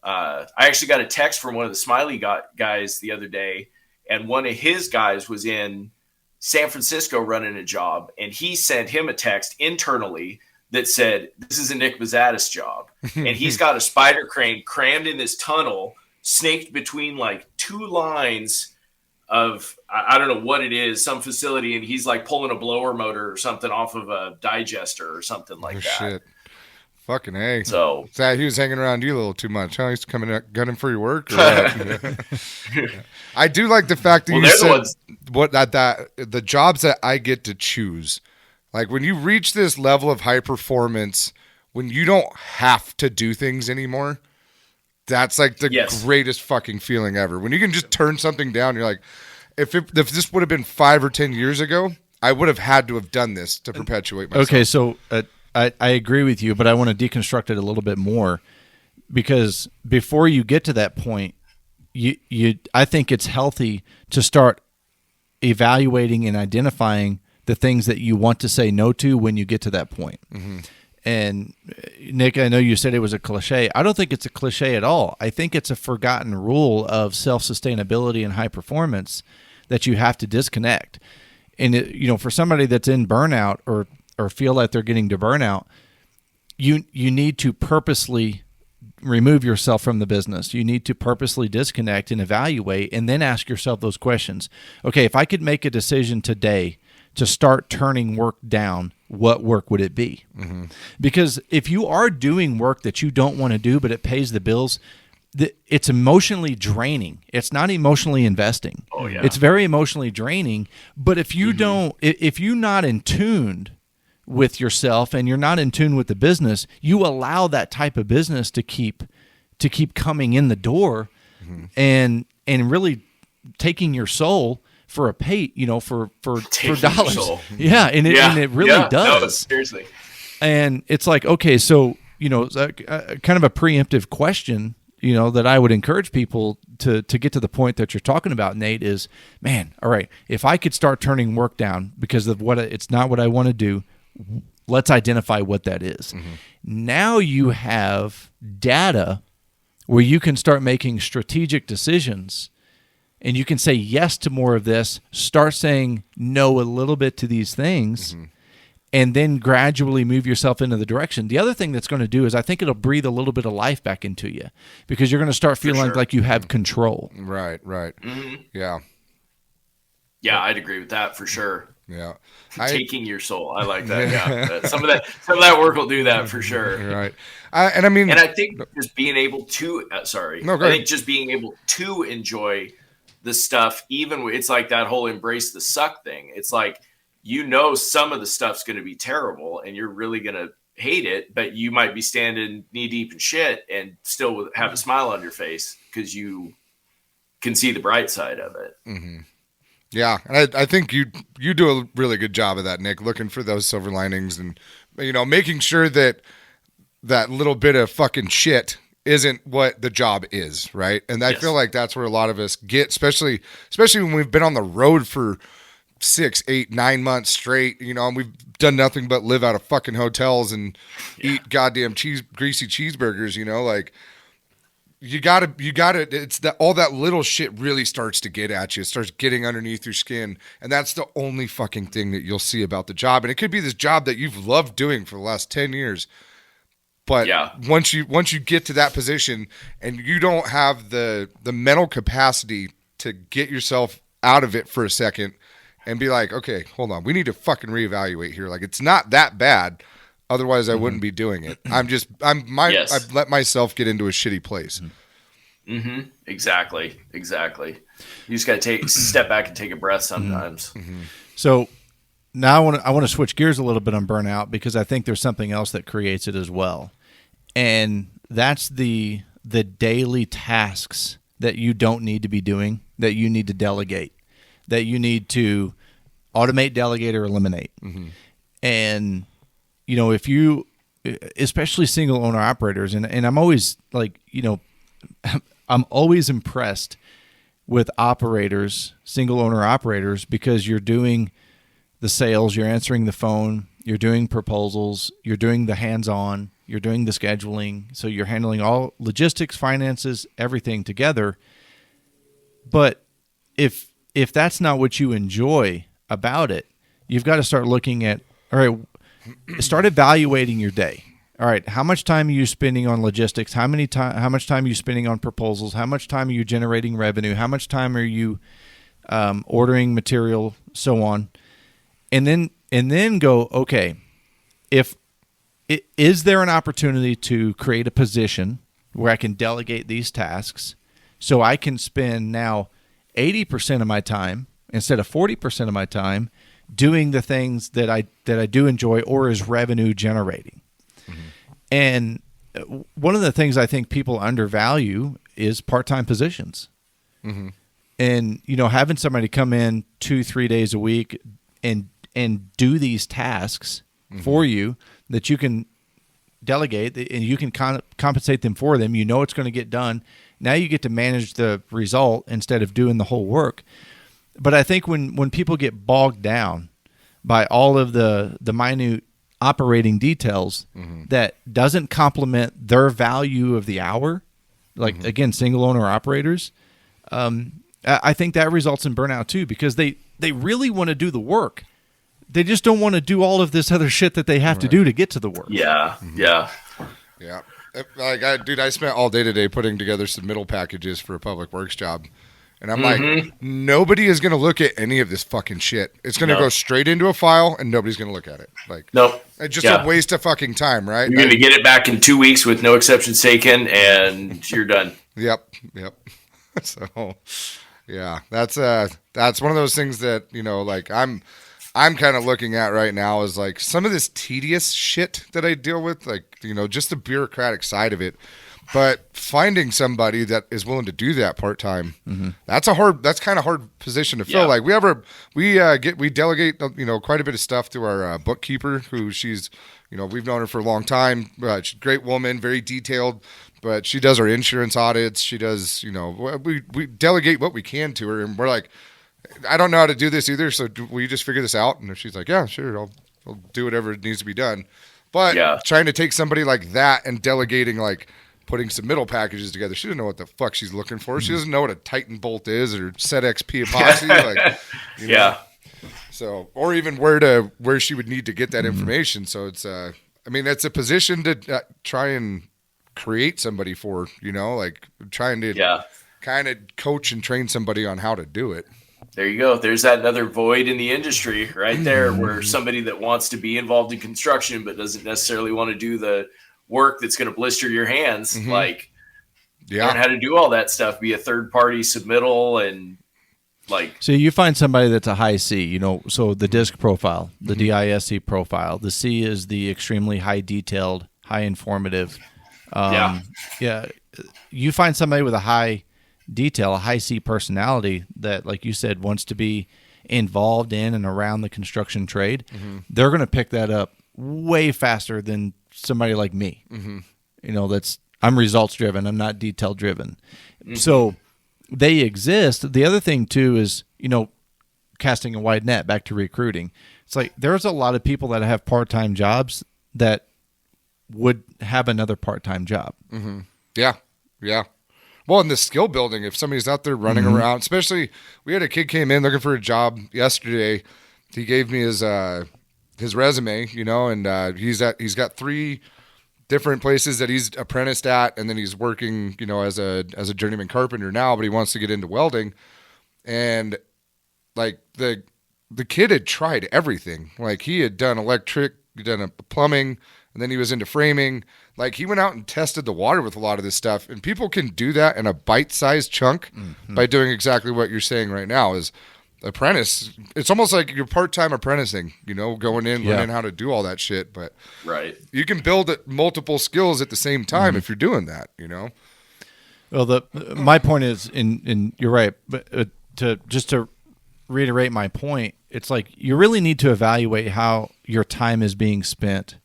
I actually got a text from one of the Smiley guys the other day, and one of his guys was in San Francisco running a job, and he sent him a text internally that said, this is a Nick Bezates job. And he's got a spider crane crammed in this tunnel, snaked between like two lines of, I don't know what it is, some facility. And he's like pulling a blower motor or something off of a digester or something like that. Shit. Fucking A. So he was hanging around you a little too much, huh? He's coming out gunning for your work. Or what? I do like the fact that you said the jobs that I get to choose. Like, when you reach this level of high performance, when you don't have to do things anymore, that's like the greatest fucking feeling ever. When you can just turn something down, you're like, if this would have been 5 or 10 years ago, I would have had to have done this to perpetuate myself. Okay, so I agree with you, but I want to deconstruct it a little bit more, because before you get to that point, I think it's healthy to start evaluating and identifying the things that you want to say no to when you get to that point. And Nick, I know you said it was a cliche. I don't think it's a cliche at all. I think it's a forgotten rule of self-sustainability and high performance that you have to disconnect. And for somebody that's in burnout or feel like they're getting to burnout, you need to purposely remove yourself from the business. You need to purposely disconnect and evaluate, and then ask yourself those questions. Okay, if I could make a decision today to start turning work down, what work would it be? Because if you are doing work that you don't want to do, but it pays the bills, it's emotionally draining. It's not emotionally investing. Oh, yeah. It's very emotionally draining. But if you if you're not in tune with yourself and you're not in tune with the business, you allow that type of business to keep coming in the door, and really taking your soul for a pay, for dollars. Yeah, and it really does. No, seriously. And it's like, okay, so kind of a preemptive question, that I would encourage people to get to the point that you're talking about, Nate, is, man, all right, if I could start turning work down because of it's not what I want to do, let's identify what that is. Now you have data where you can start making strategic decisions and you can say yes to more of this, start saying no a little bit to these things, and then gradually move yourself into the direction. The other thing that's going to do is I think it'll breathe a little bit of life back into you because you're going to start feeling like you have control. Right. Yeah. Yeah, I'd agree with that for sure. Yeah. Taking your soul. I like that. Yeah. Some of that work will do that for sure. Right. And I think just being able to, I think just being able to enjoy the stuff, even it's like that whole embrace the suck thing. It's like, some of the stuff's going to be terrible and you're really going to hate it, but you might be standing knee deep in shit and still have a smile on your face because you can see the bright side of it. Mm-hmm. Yeah, and I think you do a really good job of that, Nick, looking for those silver linings and, making sure that little bit of fucking shit isn't what the job is, right? And I feel like that's where a lot of us get, especially when we've been on the road for 6, 8, 9 months straight, and we've done nothing but live out of fucking hotels and eat goddamn greasy cheeseburgers, like you gotta, it's that all that little shit really starts to get at you. It starts getting underneath your skin. And that's the only fucking thing that you'll see about the job. And it could be this job that you've loved doing for the last 10 years. But once you get to that position and you don't have the mental capacity to get yourself out of it for a second and be like, okay, hold on, we need to fucking reevaluate here. Like, it's not that bad. Otherwise, I wouldn't be doing it. I've let myself get into a shitty place. Mm-hmm. Exactly. You just got to step back and take a breath sometimes. Mm-hmm. So now I want to switch gears a little bit on burnout because I think there's something else that creates it as well. And that's the daily tasks that you don't need to be doing, that you need to delegate, that you need to automate, delegate, or eliminate. Mm-hmm. And if you, especially single owner operators, and I'm always like, I'm always impressed with operators, single owner operators, because you're doing the sales, you're answering the phone, you're doing proposals, you're doing the hands-on, you're doing the scheduling. So you're handling all logistics, finances, everything together. But if that's not what you enjoy about it, you've got to start looking at, all right, start evaluating your day. All right, how much time are you spending on logistics? How much time are you spending on proposals? How much time are you generating revenue? How much time are you ordering material, so on? And then go, okay, is there an opportunity to create a position where I can delegate these tasks so I can spend now 80% of my time instead of 40% of my time doing the things that I do enjoy or is revenue generating. Mm-hmm. And one of the things I think people undervalue is part-time positions. Mm-hmm. And, having somebody come in 2-3 days a week and do these tasks for you that you can delegate and you can compensate them for them. It's going to get done. Now you get to manage the result instead of doing the whole work. But I think when people get bogged down by all of the minute operating details that doesn't complement their value of the hour, like, again, single owner operators, I think that results in burnout too, because they really want to do the work. They just don't want to do all of this other shit that they have to do to get to the work. Yeah. Like, I spent all day today putting together submittal packages for a public works job. And I'm like, nobody is going to look at any of this fucking shit. It's going to go straight into a file, and nobody's going to look at it. Like, nope. It's just a waste of fucking time, right? You're going to get it back in 2 weeks with no exceptions taken, and you're done. Yep. So, yeah, that's one of those things that, like, I'm kind of looking at right now is like some of this tedious shit that I deal with, like, just the bureaucratic side of it. But finding somebody that is willing to do that part time, that's kind of hard position to fill. Like we delegate, quite a bit of stuff to our bookkeeper, who she's, we've known her for a long time. She's a great woman, very detailed, but she does our insurance audits. She does, we delegate what we can to her, and we're like, I don't know how to do this either, so will you just figure this out? And if she's like, yeah, sure, I'll do whatever needs to be done. But trying to take somebody like that and delegating like putting submittal packages together. She doesn't know what the fuck she's looking for. She doesn't know what a Titan bolt is or Set XP epoxy. Like, you know? Yeah. So, or even where she would need to get that information. So it's, I mean, it's a position to try and create somebody for, you know, like trying to kind of coach and train somebody on how to do it. There you go. There's that another void in the industry right there where somebody that wants to be involved in construction but doesn't necessarily want to do the work that's going to blister your hands, like learn how to do all that stuff, be a third-party submittal and like. So you find somebody that's a high C, you know, so the DISC profile, the DISC profile, the C is the extremely high detailed, high informative. You find somebody with a high detail, a high C personality that, like you said, wants to be involved in and around the construction trade. They're going to pick that up way faster than somebody like me. You know, I'm results driven. I'm not detail driven. So they exist. The other thing too is, you know, casting a wide net, back to recruiting. It's like there's a lot of people that have part-time jobs that would have another part-time job. Yeah. Well, in the skill building, if somebody's out there running around, especially we had a kid came in looking for a job yesterday. He gave me his resume, you know, and he's got 3 different places that he's apprenticed at, and then he's working, you know, as a journeyman carpenter now, but he wants to get into welding. And like the kid had tried everything. Like he had done electric, he'd done plumbing, and then he was into framing. Like he went out and tested the water with a lot of this stuff, and people can do that in a bite-sized chunk by doing exactly what you're saying right now is apprentice. It's almost like you're part-time apprenticing, you know, going in, learning how to do all that shit. But you can build multiple skills at the same time if you're doing that, you know? Well, my point is, and you're right, but to reiterate my point, it's like you really need to evaluate how your time is being spent.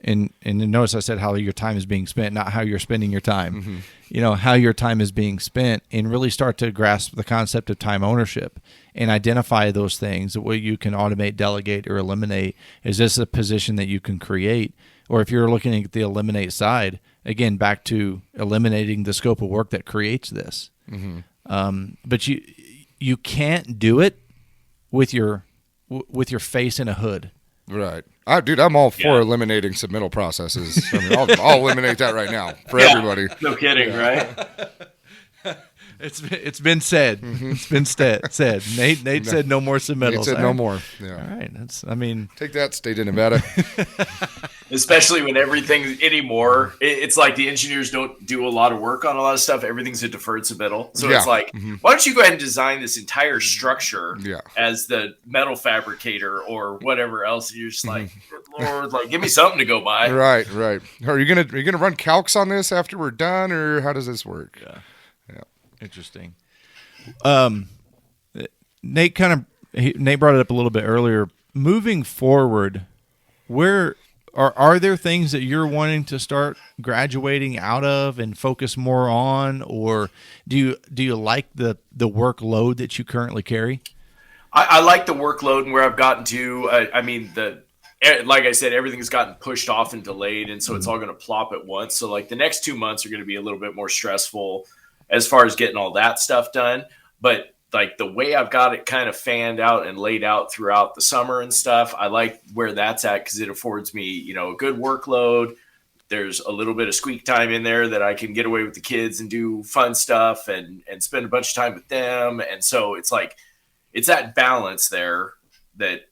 And notice I said how your time is being spent, not how you're spending your time. You know, how your time is being spent, and really start to grasp the concept of time ownership and identify those things that way you can automate, delegate, or eliminate. Is this a position that you can create? Or if you're looking at the eliminate side, again, back to eliminating the scope of work that creates this. But you can't do it with your face in a hood. Right. Dude, I'm all for eliminating submittal processes. I mean, I'll eliminate that right now for everybody. No kidding, right? It's been said. It's been said. Nate said no more submittals. Nate said no more. Yeah. All right. Take that, state of Nevada. Especially when everything anymore, it's like the engineers don't do a lot of work on a lot of stuff. Everything's a deferred submittal. So it's like, why don't you go ahead and design this entire structure as the metal fabricator or whatever else? And you're just like, Lord, like, give me something to go by. Right. Are you gonna run calcs on this after we're done, or how does this work? Yeah. Interesting. Nate brought it up a little bit earlier. Moving forward, where are there things that you're wanting to start graduating out of and focus more on, or do you like the workload that you currently carry? I like the workload and where I've gotten to. I mean, like I said, everything's gotten pushed off and delayed, and so it's all going to plop at once. So like the next 2 months are going to be a little bit more stressful as far as getting all that stuff done. But like the way I've got it kind of fanned out and laid out throughout the summer and stuff, I like where that's at because it affords me, you know, a good workload. There's a little bit of squeak time in there that I can get away with the kids and do fun stuff and spend a bunch of time with them. And so it's like, it's that balance there that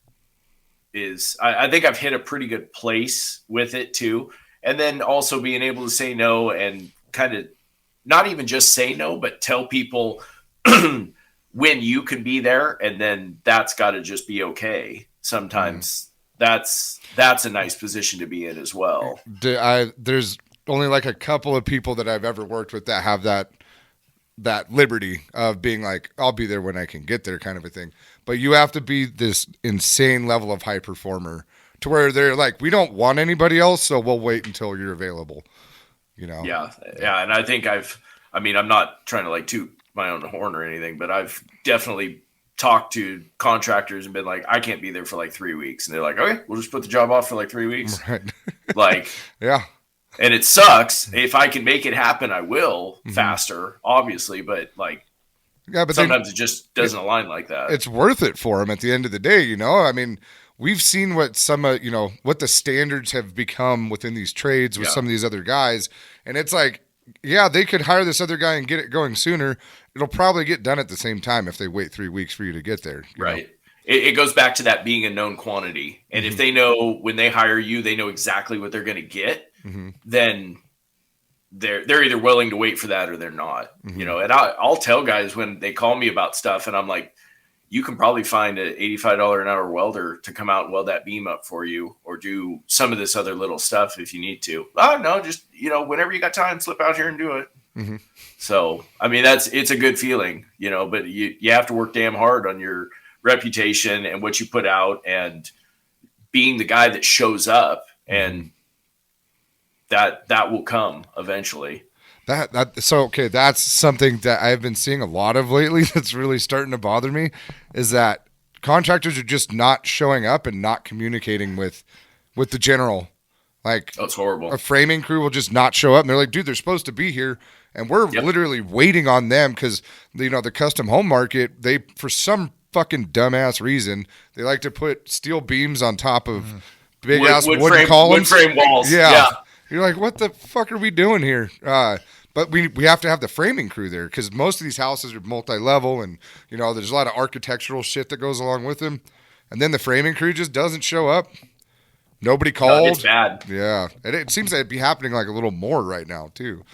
is, I think I've hit a pretty good place with it too. And then also being able to say no and kind of not even just say no, but tell people when you can be there. And then that's got to just be okay. Sometimes that's a nice position to be in as well. There's only like a couple of people that I've ever worked with that have that liberty of being like, I'll be there when I can get there kind of a thing. But you have to be this insane level of high performer to where they're like, we don't want anybody else, so we'll wait until you're available. You know? Yeah. And I think I'm not trying to like toot my own horn or anything, but I've definitely talked to contractors and been like, I can't be there for like 3 weeks. And they're like, okay, we'll just put the job off for like 3 weeks. Right. Like, yeah. And it sucks. If I can make it happen, I will faster, obviously. But like, Yeah, but sometimes it just doesn't align like that. it's worth it for them at the end of the day, you know? I mean, we've seen what some, what the standards have become within these trades with some of these other guys. And it's like, yeah, they could hire this other guy and get it going sooner. It'll probably get done at the same time if they wait 3 weeks for you to get there. Right. It goes back to that being a known quantity. And if they know when they hire you, they know exactly what they're going to get, then they're either willing to wait for that or they're not, you know. And I'll tell guys when they call me about stuff and I'm like, you can probably find an $85 an hour welder to come out and weld that beam up for you or do some of this other little stuff if you need to. Oh, no, just, you know, whenever you got time, slip out here and do it. So, I mean, it's a good feeling, you know, but you have to work damn hard on your reputation and what you put out and being the guy that shows up, and that will come eventually. Okay, that's something that I've been seeing a lot of lately that's really starting to bother me, is that contractors are just not showing up and not communicating with the general. Like, it's horrible. A framing crew will just not show up, and they're like, dude, they're supposed to be here, and we're literally waiting on them because, you know, the custom home market, they, for some fucking dumbass reason, they like to put steel beams on top of big ass wooden columns, wood frame walls. Yeah. You're like, what the fuck are we doing here? But we have to have the framing crew there because most of these houses are multi-level, and, you know, there's a lot of architectural shit that goes along with them. And then the framing crew just doesn't show up. Nobody called. It's bad. Yeah. And it seems like it'd be happening like a little more right now too.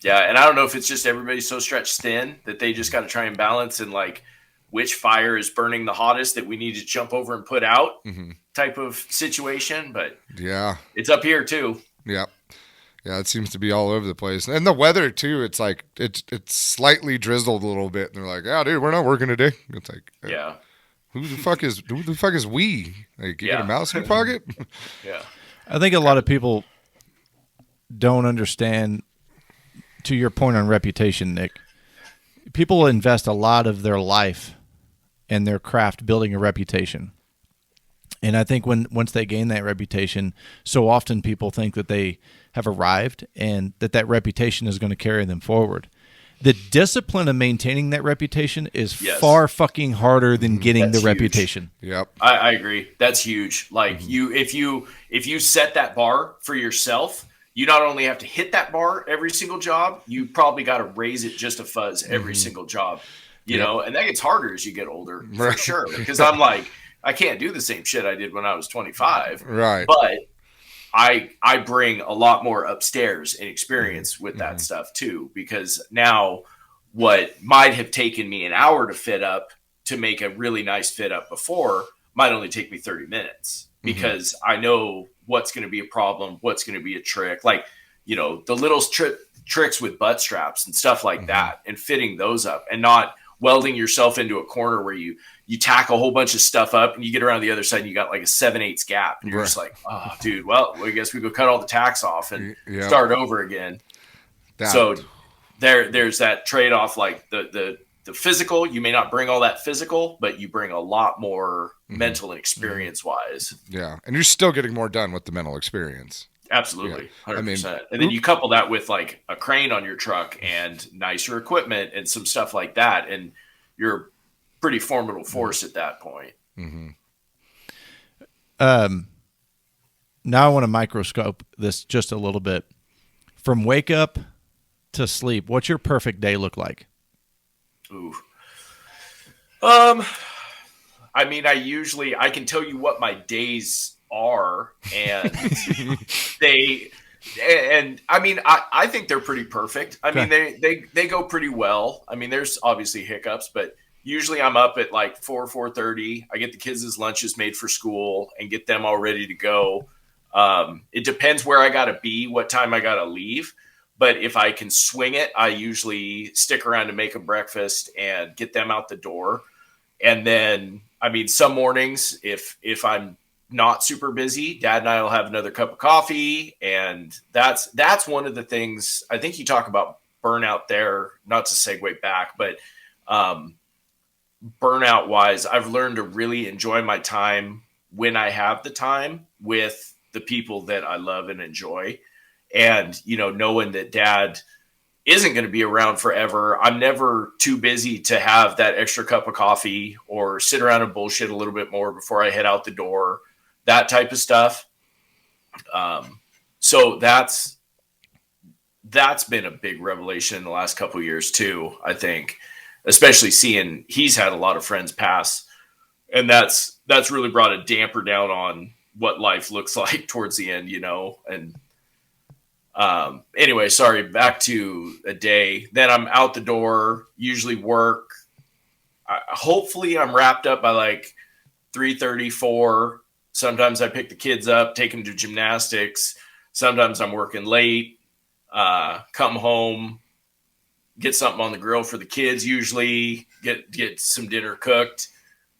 Yeah. And I don't know if it's just everybody's so stretched thin that they just got to try and balance and like which fire is burning the hottest that we need to jump over and put out type of situation. But yeah, it's up here too. Yeah. Yeah, it seems to be all over the place. And the weather too, it's like it's slightly drizzled a little bit, and they're like, "Yeah, dude, we're not working today." It's like, yeah. Who the fuck is we? Like, you got a mouse in your pocket? Yeah. I think a lot of people don't understand, to your point on reputation, Nick. People invest a lot of their life and their craft building a reputation. And I think once they gain that reputation, so often people think that they have arrived and that reputation is going to carry them forward. The discipline of maintaining that reputation is far fucking harder than getting the reputation. Yep. I agree. That's huge. Like if you set that bar for yourself, you not only have to hit that bar every single job, you probably got to raise it just a fuzz every single job, you know, and that gets harder as you get older for sure. Because I'm like, I can't do the same shit I did when I was 25. Right. But I bring a lot more upstairs in experience with that stuff too, because now what might have taken me an hour to fit up to make a really nice fit up before might only take me 30 minutes because I know what's going to be a problem, what's going to be a trick, like, you know, the little tricks with butt straps and stuff like that, and fitting those up and not welding yourself into a corner where you tack a whole bunch of stuff up and you get around the other side and you got like a 7/8 gap and you're just like, oh dude, well, I guess we go cut all the tacks off and start over again. So there's that trade-off, like the physical, you may not bring all that physical, but you bring a lot more mental and experience wise. Yeah. And you're still getting more done with the mental experience. Absolutely. 100%. And then you couple that with like a crane on your truck and nicer equipment and some stuff like that, and you're a pretty formidable force at that point. Now I want to microscope this just a little bit. From wake up to sleep, what's your perfect day look like? Ooh. I mean, I can tell you what my days are, and I mean, I think they're pretty perfect. I mean, they go pretty well. I mean, there's obviously hiccups, but usually I'm up at like 4:30. I get the kids' lunches made for school and get them all ready to go. It depends where I got to be, what time I got to leave. But if I can swing it, I usually stick around to make them breakfast and get them out the door. And then, I mean, some mornings, if I'm not super busy, Dad and I will have another cup of coffee. And that's one of the things. I think you talk about burnout there, not to segue back, but burnout wise, I've learned to really enjoy my time when I have the time with the people that I love and enjoy. And, knowing that dad isn't going to be around forever, I'm never too busy to have that extra cup of coffee or sit around and bullshit a little bit more before I head out the door, that type of stuff. So that's been a big revelation in the last couple of years too, I think, especially seeing he's had a lot of friends pass, and that's really brought a damper down on what life looks like towards the end, and anyway, sorry, back to a day. Then I'm out the door, usually work. Hopefully I'm wrapped up by like 3:30, 4. Sometimes I pick the kids up, take them to gymnastics. Sometimes I'm working late, come home, get something on the grill for the kids, usually get some dinner cooked,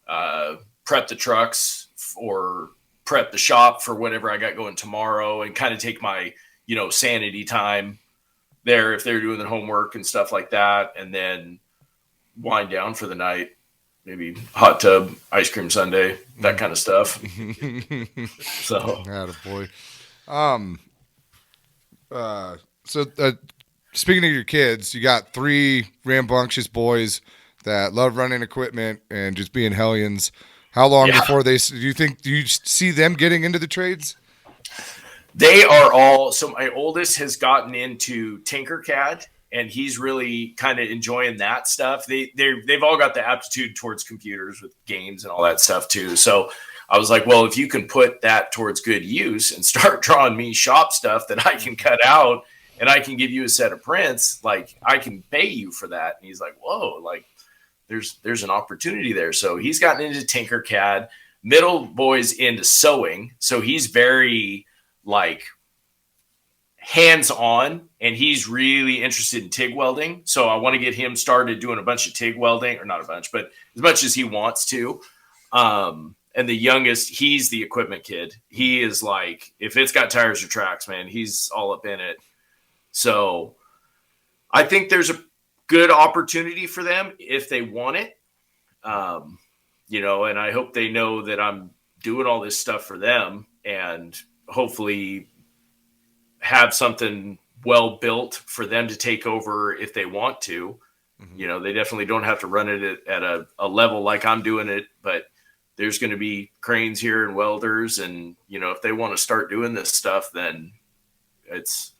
prep the trucks or prep the shop for whatever I got going tomorrow, and kind of take my, sanity time there if they're doing the homework and stuff like that. And then wind down for the night, maybe hot tub, ice cream sundae, that kind of stuff. So, attaboy. So speaking of your kids, you got 3 rambunctious boys that love running equipment and just being hellions. How long before do you see them getting into the trades? They are all, so my oldest has gotten into Tinkercad, and he's really kind of enjoying that stuff. They've all got the aptitude towards computers with games and all that stuff too. So I was like, well, if you can put that towards good use and start drawing me shop stuff that I can cut out and I can give you a set of prints, like I can pay you for that. And he's like, whoa, like there's an opportunity there. So he's gotten into Tinkercad. Middle boy's into sewing. So he's very like hands-on, and he's really interested in TIG welding. So I want to get him started doing a bunch of TIG welding, or not a bunch, but as much as he wants to. And the youngest, he's the equipment kid. He is like, if it's got tires or tracks, man, he's all up in it. So I think there's a good opportunity for them if they want it. And I hope they know that I'm doing all this stuff for them, and hopefully have something well built for them to take over if they want to. Mm-hmm. They definitely don't have to run it at a level like I'm doing it, but there's going to be cranes here and welders. And, if they want to start doing this stuff, then it's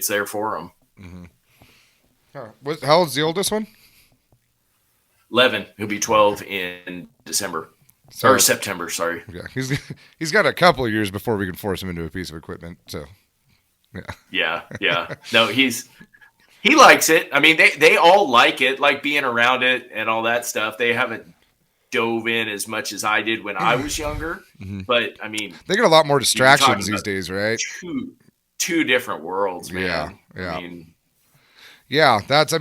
there for them. Mm-hmm. How old's the oldest one? 11. He'll be 12 in December. Or September, sorry. Yeah, he's got a couple of years before we can force him into a piece of equipment. So, yeah. No, he likes it. I mean, they all like it, like being around it and all that stuff. They haven't dove in as much as I did when I was younger, but I mean, they get a lot more distractions these days, right? Two different worlds, man. Yeah. That's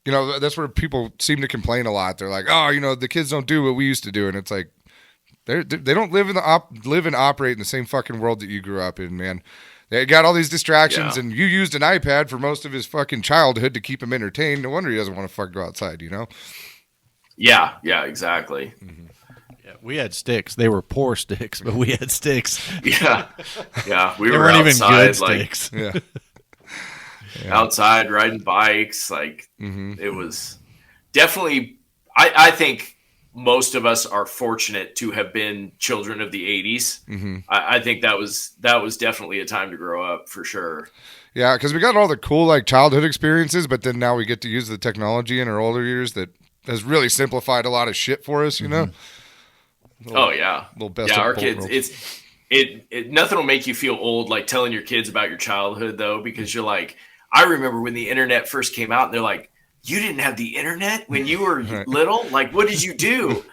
that's where people seem to complain a lot. They're like, oh, the kids don't do what we used to do. And it's like, they don't live and operate in the same fucking world that you grew up in, man. They got all these distractions, and you used an iPad for most of his fucking childhood to keep him entertained. No wonder he doesn't want to fucking go outside, Yeah, exactly. Mm-hmm. Yeah, we had sticks. They were poor sticks, but we had sticks. Yeah. We they were weren't outside, even good sticks. Outside riding bikes, it was definitely. I think most of us are fortunate to have been children of the 80s. Mm-hmm. I think that was definitely a time to grow up for sure. Yeah, because we got all the cool childhood experiences, but then now we get to use the technology in our older years that has really simplified a lot of shit for us. Little best our kids. It nothing will make you feel old like telling your kids about your childhood though, because you're like, I remember when the internet first came out, and they're like, you didn't have the internet when you were little? Like, what did you do?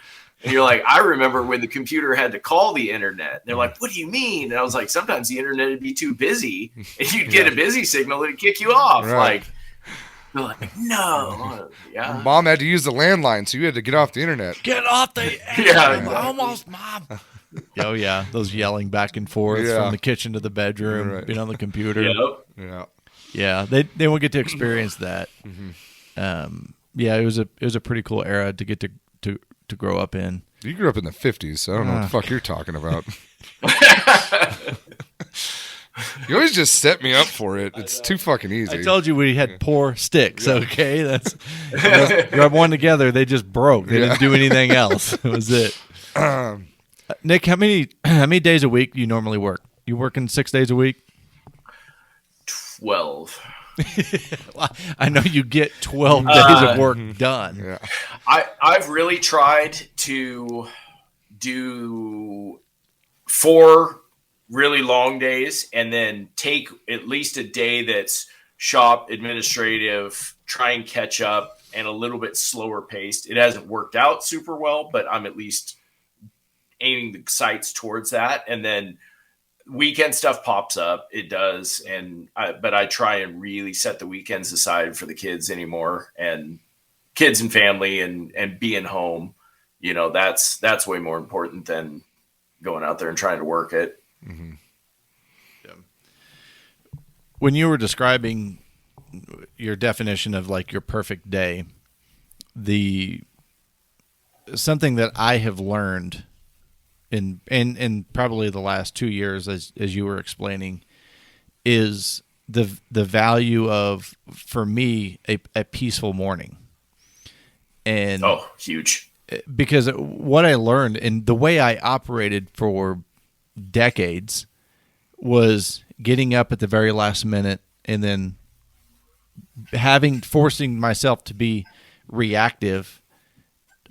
And you're like, I remember when the computer had to call the internet. And they're like, what do you mean? And I was like, sometimes the internet would be too busy, and you'd get a busy signal and it'd kick you off. Right. They're like, no. Yeah. Mom had to use the landline, so you had to get off the internet. Get off the internet. Almost, Mom. Oh, yeah. Those yelling back and forth from the kitchen to the bedroom, being on the computer. Yep. Yeah. Yeah, they won't get to experience that. Mm-hmm. It was a pretty cool era to get to grow up in. You grew up in the 50s, so I don't know what the fuck you're talking about. You always just set me up for it. It's too fucking easy. I told you we had poor sticks. Okay, that's rub one together. They just broke. They didn't do anything else. That was it. Nick, how many days a week do you normally work? You working 6 days a week? 12. I know you get 12 days of work done. Yeah. I've really tried to do 4 really long days and then take at least a day that's shop, administrative, try and catch up, and a little bit slower paced. It hasn't worked out super well, but I'm at least aiming the sights towards that. And then weekend stuff pops up. It does. But I try and really set the weekends aside for the kids anymore, and kids and family and being home. You know, that's way more important than going out there and trying to work it. Mm-hmm. Yeah. When you were describing your definition of like your perfect day, something that I have learned in probably the last 2 years, as you were explaining, is the value of, for me, a peaceful morning. And huge. Because what I learned and the way I operated for decades was getting up at the very last minute and then forcing myself to be reactive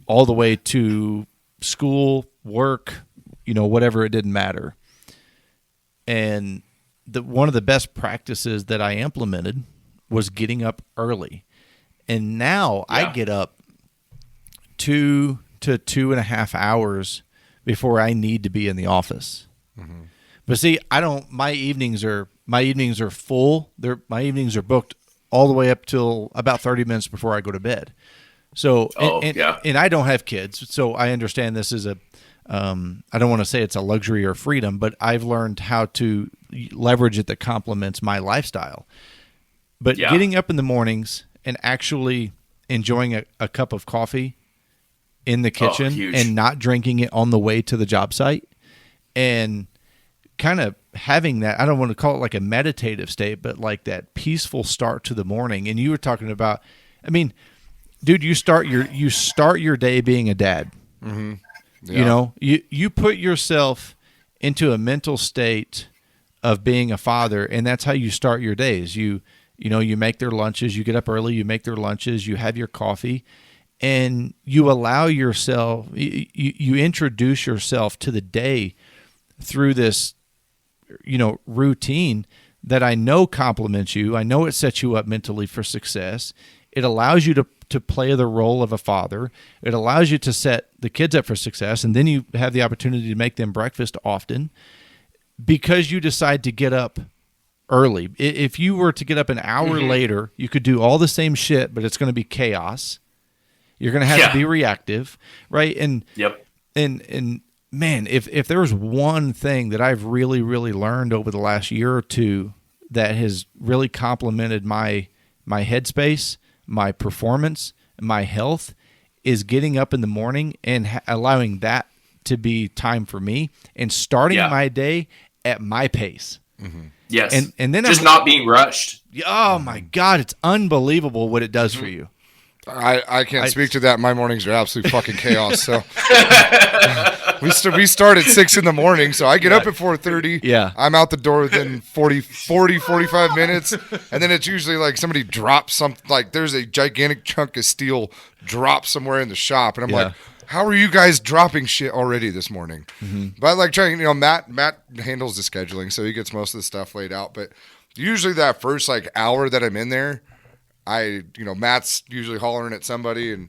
all the way to school, work, whatever, it didn't matter. And one of the best practices that I implemented was getting up early. And now I get up 2 to 2.5 hours before I need to be in the office. Mm-hmm. But see, my evenings are full. My evenings are booked all the way up till about 30 minutes before I go to bed. So, and I don't have kids, so I understand this is I don't want to say it's a luxury or freedom, but I've learned how to leverage it that complements my lifestyle. But getting up in the mornings and actually enjoying a cup of coffee in the kitchen and not drinking it on the way to the job site, and kind of having that, I don't want to call it like a meditative state, but like that peaceful start to the morning. And you were talking about, I mean, dude, you start your day being a dad. Mm-hmm. Yeah. You put yourself into a mental state of being a father, and that's how you start your days. You make their lunches, you get up early, you make their lunches, you have your coffee, and you allow yourself, you introduce yourself to the day through this, routine that I know complements you. I know it sets you up mentally for success. It allows you to play the role of a father. It allows you to set the kids up for success, and then you have the opportunity to make them breakfast often because you decide to get up early. If you were to get up an hour later, you could do all the same shit, but it's going to be chaos. You're going to have to be reactive, right? And and man, if there's one thing that I've really, really learned over the last year or two that has really complemented my headspace, my performance, my health, is getting up in the morning and allowing that to be time for me and starting my day at my pace. Mm-hmm. Yes. And then just not being rushed. Oh my God, it's unbelievable what it does for you. I can't speak to that. My mornings are absolute fucking chaos. So we start at 6 in the morning. So I get up at 4:30. Yeah. I'm out the door within 45 minutes. And then it's usually like somebody drops something, like there's a gigantic chunk of steel dropped somewhere in the shop. And I'm like, how are you guys dropping shit already this morning? Mm-hmm. But I like trying, Matt handles the scheduling, so he gets most of the stuff laid out. But usually that first like hour that I'm in there, Matt's usually hollering at somebody and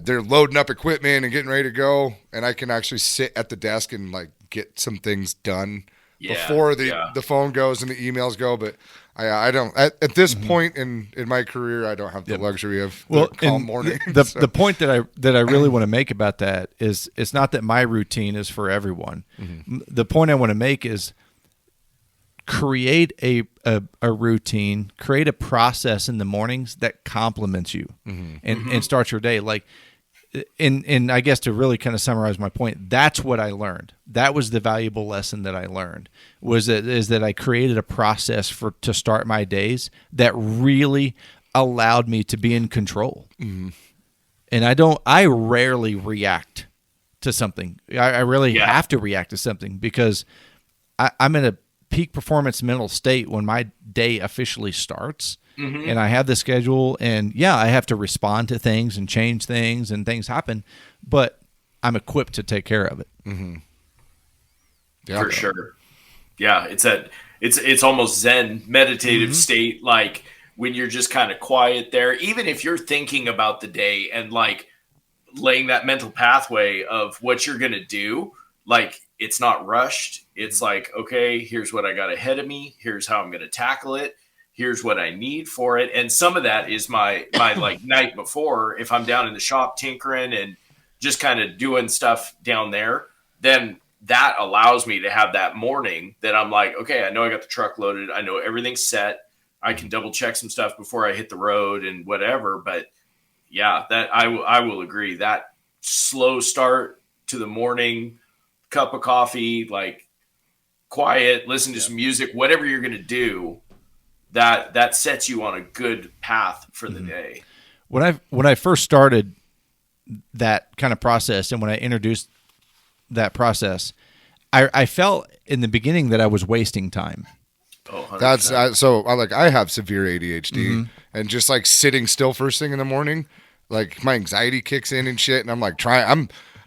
they're loading up equipment and getting ready to go. And I can actually sit at the desk and like get some things done before the phone goes and the emails go. But I don't, at this point in my career, I don't have the luxury of the calm morning. The point that I really want to make about that is it's not that my routine is for everyone. Mm-hmm. The point I want to make is create a routine, create a process in the mornings that complements you and starts your day. Like and I guess to really kind of summarize my point, that's what I learned. That was the valuable lesson that I learned is that I created a process to start my days that really allowed me to be in control. Mm-hmm. And I rarely react to something. I really have to react to something because I'm in a peak performance mental state when my day officially starts. Mm-hmm. And I have the schedule, and I have to respond to things and change things, and things happen, but I'm equipped to take care of it. Mm-hmm. Yeah, for sure. Yeah, it's almost Zen meditative state, like when you're just kind of quiet there, even if you're thinking about the day and like laying that mental pathway of what you're gonna do, like it's not rushed. It's like, okay, here's what I got ahead of me. Here's how I'm gonna tackle it. Here's what I need for it. And some of that is my like night before, if I'm down in the shop tinkering and just kind of doing stuff down there, then that allows me to have that morning that I'm like, okay, I know I got the truck loaded. I know everything's set. I can double check some stuff before I hit the road and whatever. But yeah, that I will agree that slow start to the morning, cup of coffee, like quiet, listen to some music, whatever you're going to do, that sets you on a good path for the day. When I first started that kind of process, and when I introduced that process, I felt in the beginning that I was wasting time. Oh, that's I have severe ADHD, and just like sitting still first thing in the morning, like my anxiety kicks in and shit, and I'm like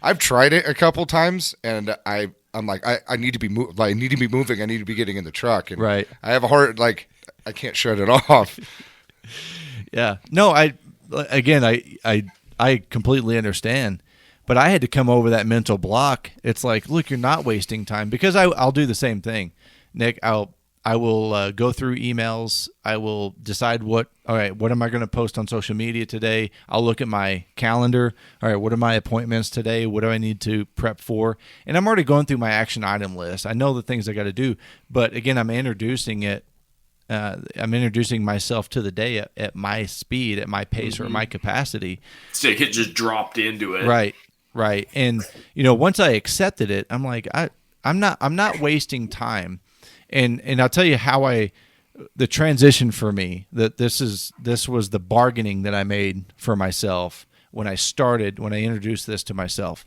I've tried it a couple times, and I'm like I need to be moving. I need to be getting in the truck, and right. I have a heart like. I can't shut it off. Yeah. No, I completely understand, but I had to come over that mental block. It's like, look, you're not wasting time, because I'll do the same thing, Nick. I will go through emails. I will decide what am I going to post on social media today? I'll look at my calendar. All right, what are my appointments today? What do I need to prep for? And I'm already going through my action item list. I know the things I got to do, but again, I'm introducing myself to the day at my speed, at my pace, or my capacity. So it just dropped into it. Right. And once I accepted it, I'm like, I'm not wasting time. And I'll tell you how the transition for me, that this was the bargaining that I made for myself when I introduced this to myself.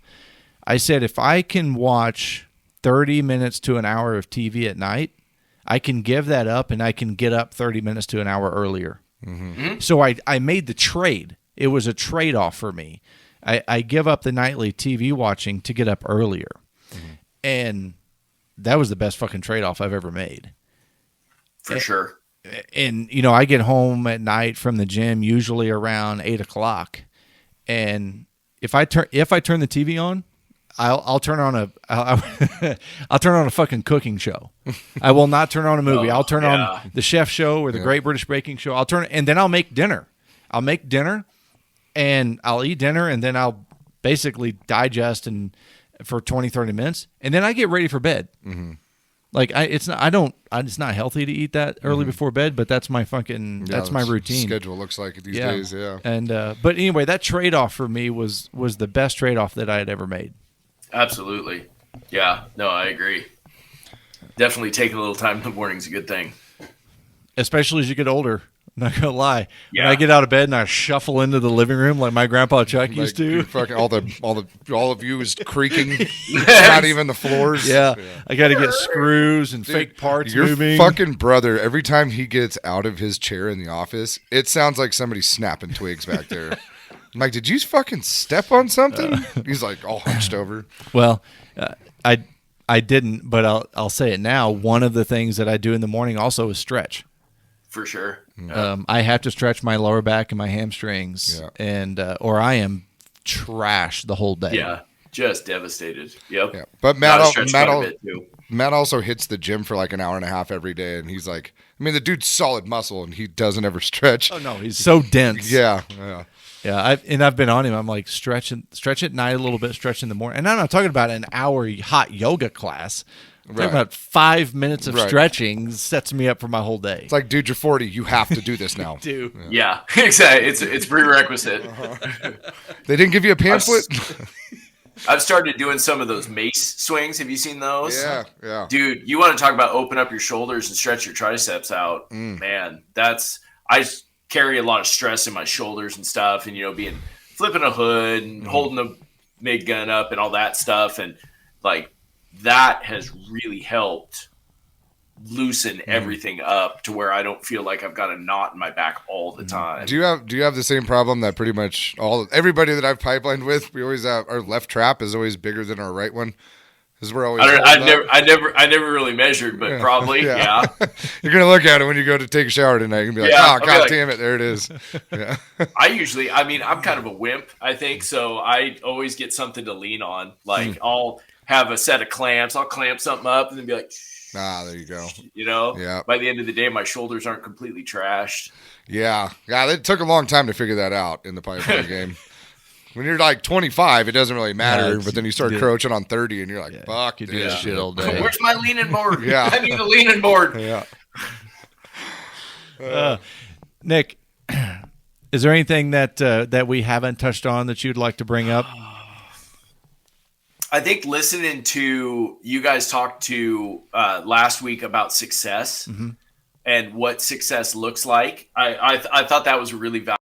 I said, if I can watch 30 minutes to an hour of TV at night, I can give that up, and I can get up 30 minutes to an hour earlier. Mm-hmm. So I made the trade. It was a trade-off for me. I give up the nightly TV watching to get up earlier. Mm-hmm. And that was the best fucking trade-off I've ever made. For sure. And, I get home at night from the gym usually around 8 o'clock. And if I turn the TV on, I'll turn on a fucking cooking show. I will not turn on a movie. I'll turn on the Chef Show or the Great British Baking Show. And then I'll make dinner. And I'll eat dinner, and then I'll basically digest for 20, 30 minutes, and then I get ready for bed. Mm-hmm. Like it's not healthy to eat that early before bed, but that's my that's my routine. Schedule looks like these days. Yeah. And but anyway, that trade-off for me was the best trade-off that I had ever made. Absolutely. Yeah. No, I agree. Definitely taking a little time in the morning is a good thing. Especially as you get older. I'm not going to lie. Yeah. When I get out of bed and I shuffle into the living room like my grandpa Chuck used to. Fucking all of you is creaking. Not even the floors. Yeah. I got to get screws and fake parts moving. Your fucking brother, every time he gets out of his chair in the office, it sounds like somebody's snapping twigs back there. I'm like, did you fucking step on something? He's like all hunched over. Well, I didn't, but I'll say it now. One of the things that I do in the morning also is stretch. For sure. I have to stretch my lower back and my hamstrings, and or I am trash the whole day. Yeah, just devastated. Yep. Yeah. But Matt also hits the gym for like an hour and a half every day, and he's like, I mean, the dude's solid muscle, and he doesn't ever stretch. Oh no, he's so dense. Yeah. I've been on him. I'm like stretch at night a little bit, stretch in the morning, and I'm not talking about an hour hot yoga class. Talking about 5 minutes of stretching sets me up for my whole day. It's like, dude, you're 40. You have to do this now. Yeah, exactly. It's prerequisite. They didn't give you a pamphlet? I've started doing some of those mace swings. Have you seen those? Yeah. Dude, you want to talk about open up your shoulders and stretch your triceps out. Man, I carry a lot of stress in my shoulders and stuff, and flipping a hood and holding the MIG gun up and all that stuff, and like that has really helped loosen everything up to where I don't feel like I've got a knot in my back all the time. Do you have the same problem that pretty much everybody that I've pipelined with, we always have our left trap is always bigger than our right one? Because we're always I never really measured, but probably yeah. You're gonna look at it when you go to take a shower tonight and be like, oh god damn it, there it is. Yeah. I'm kind of a wimp, I think, so I always get something to lean on. Like I'll have a set of clamps, I'll clamp something up and then be like, there you go. Yeah. By the end of the day, my shoulders aren't completely trashed. Yeah. It took a long time to figure that out in the pipeline game. When you're like 25, it doesn't really matter, but then you start crouching on 30 and you're like, fuck, you do this shit all day. Where's my leaning board? Yeah. I need a leaning board. Yeah. Nick, is there anything that we haven't touched on that you'd like to bring up? I think listening to you guys talk to last week about success and what success looks like, I thought that was a really valuable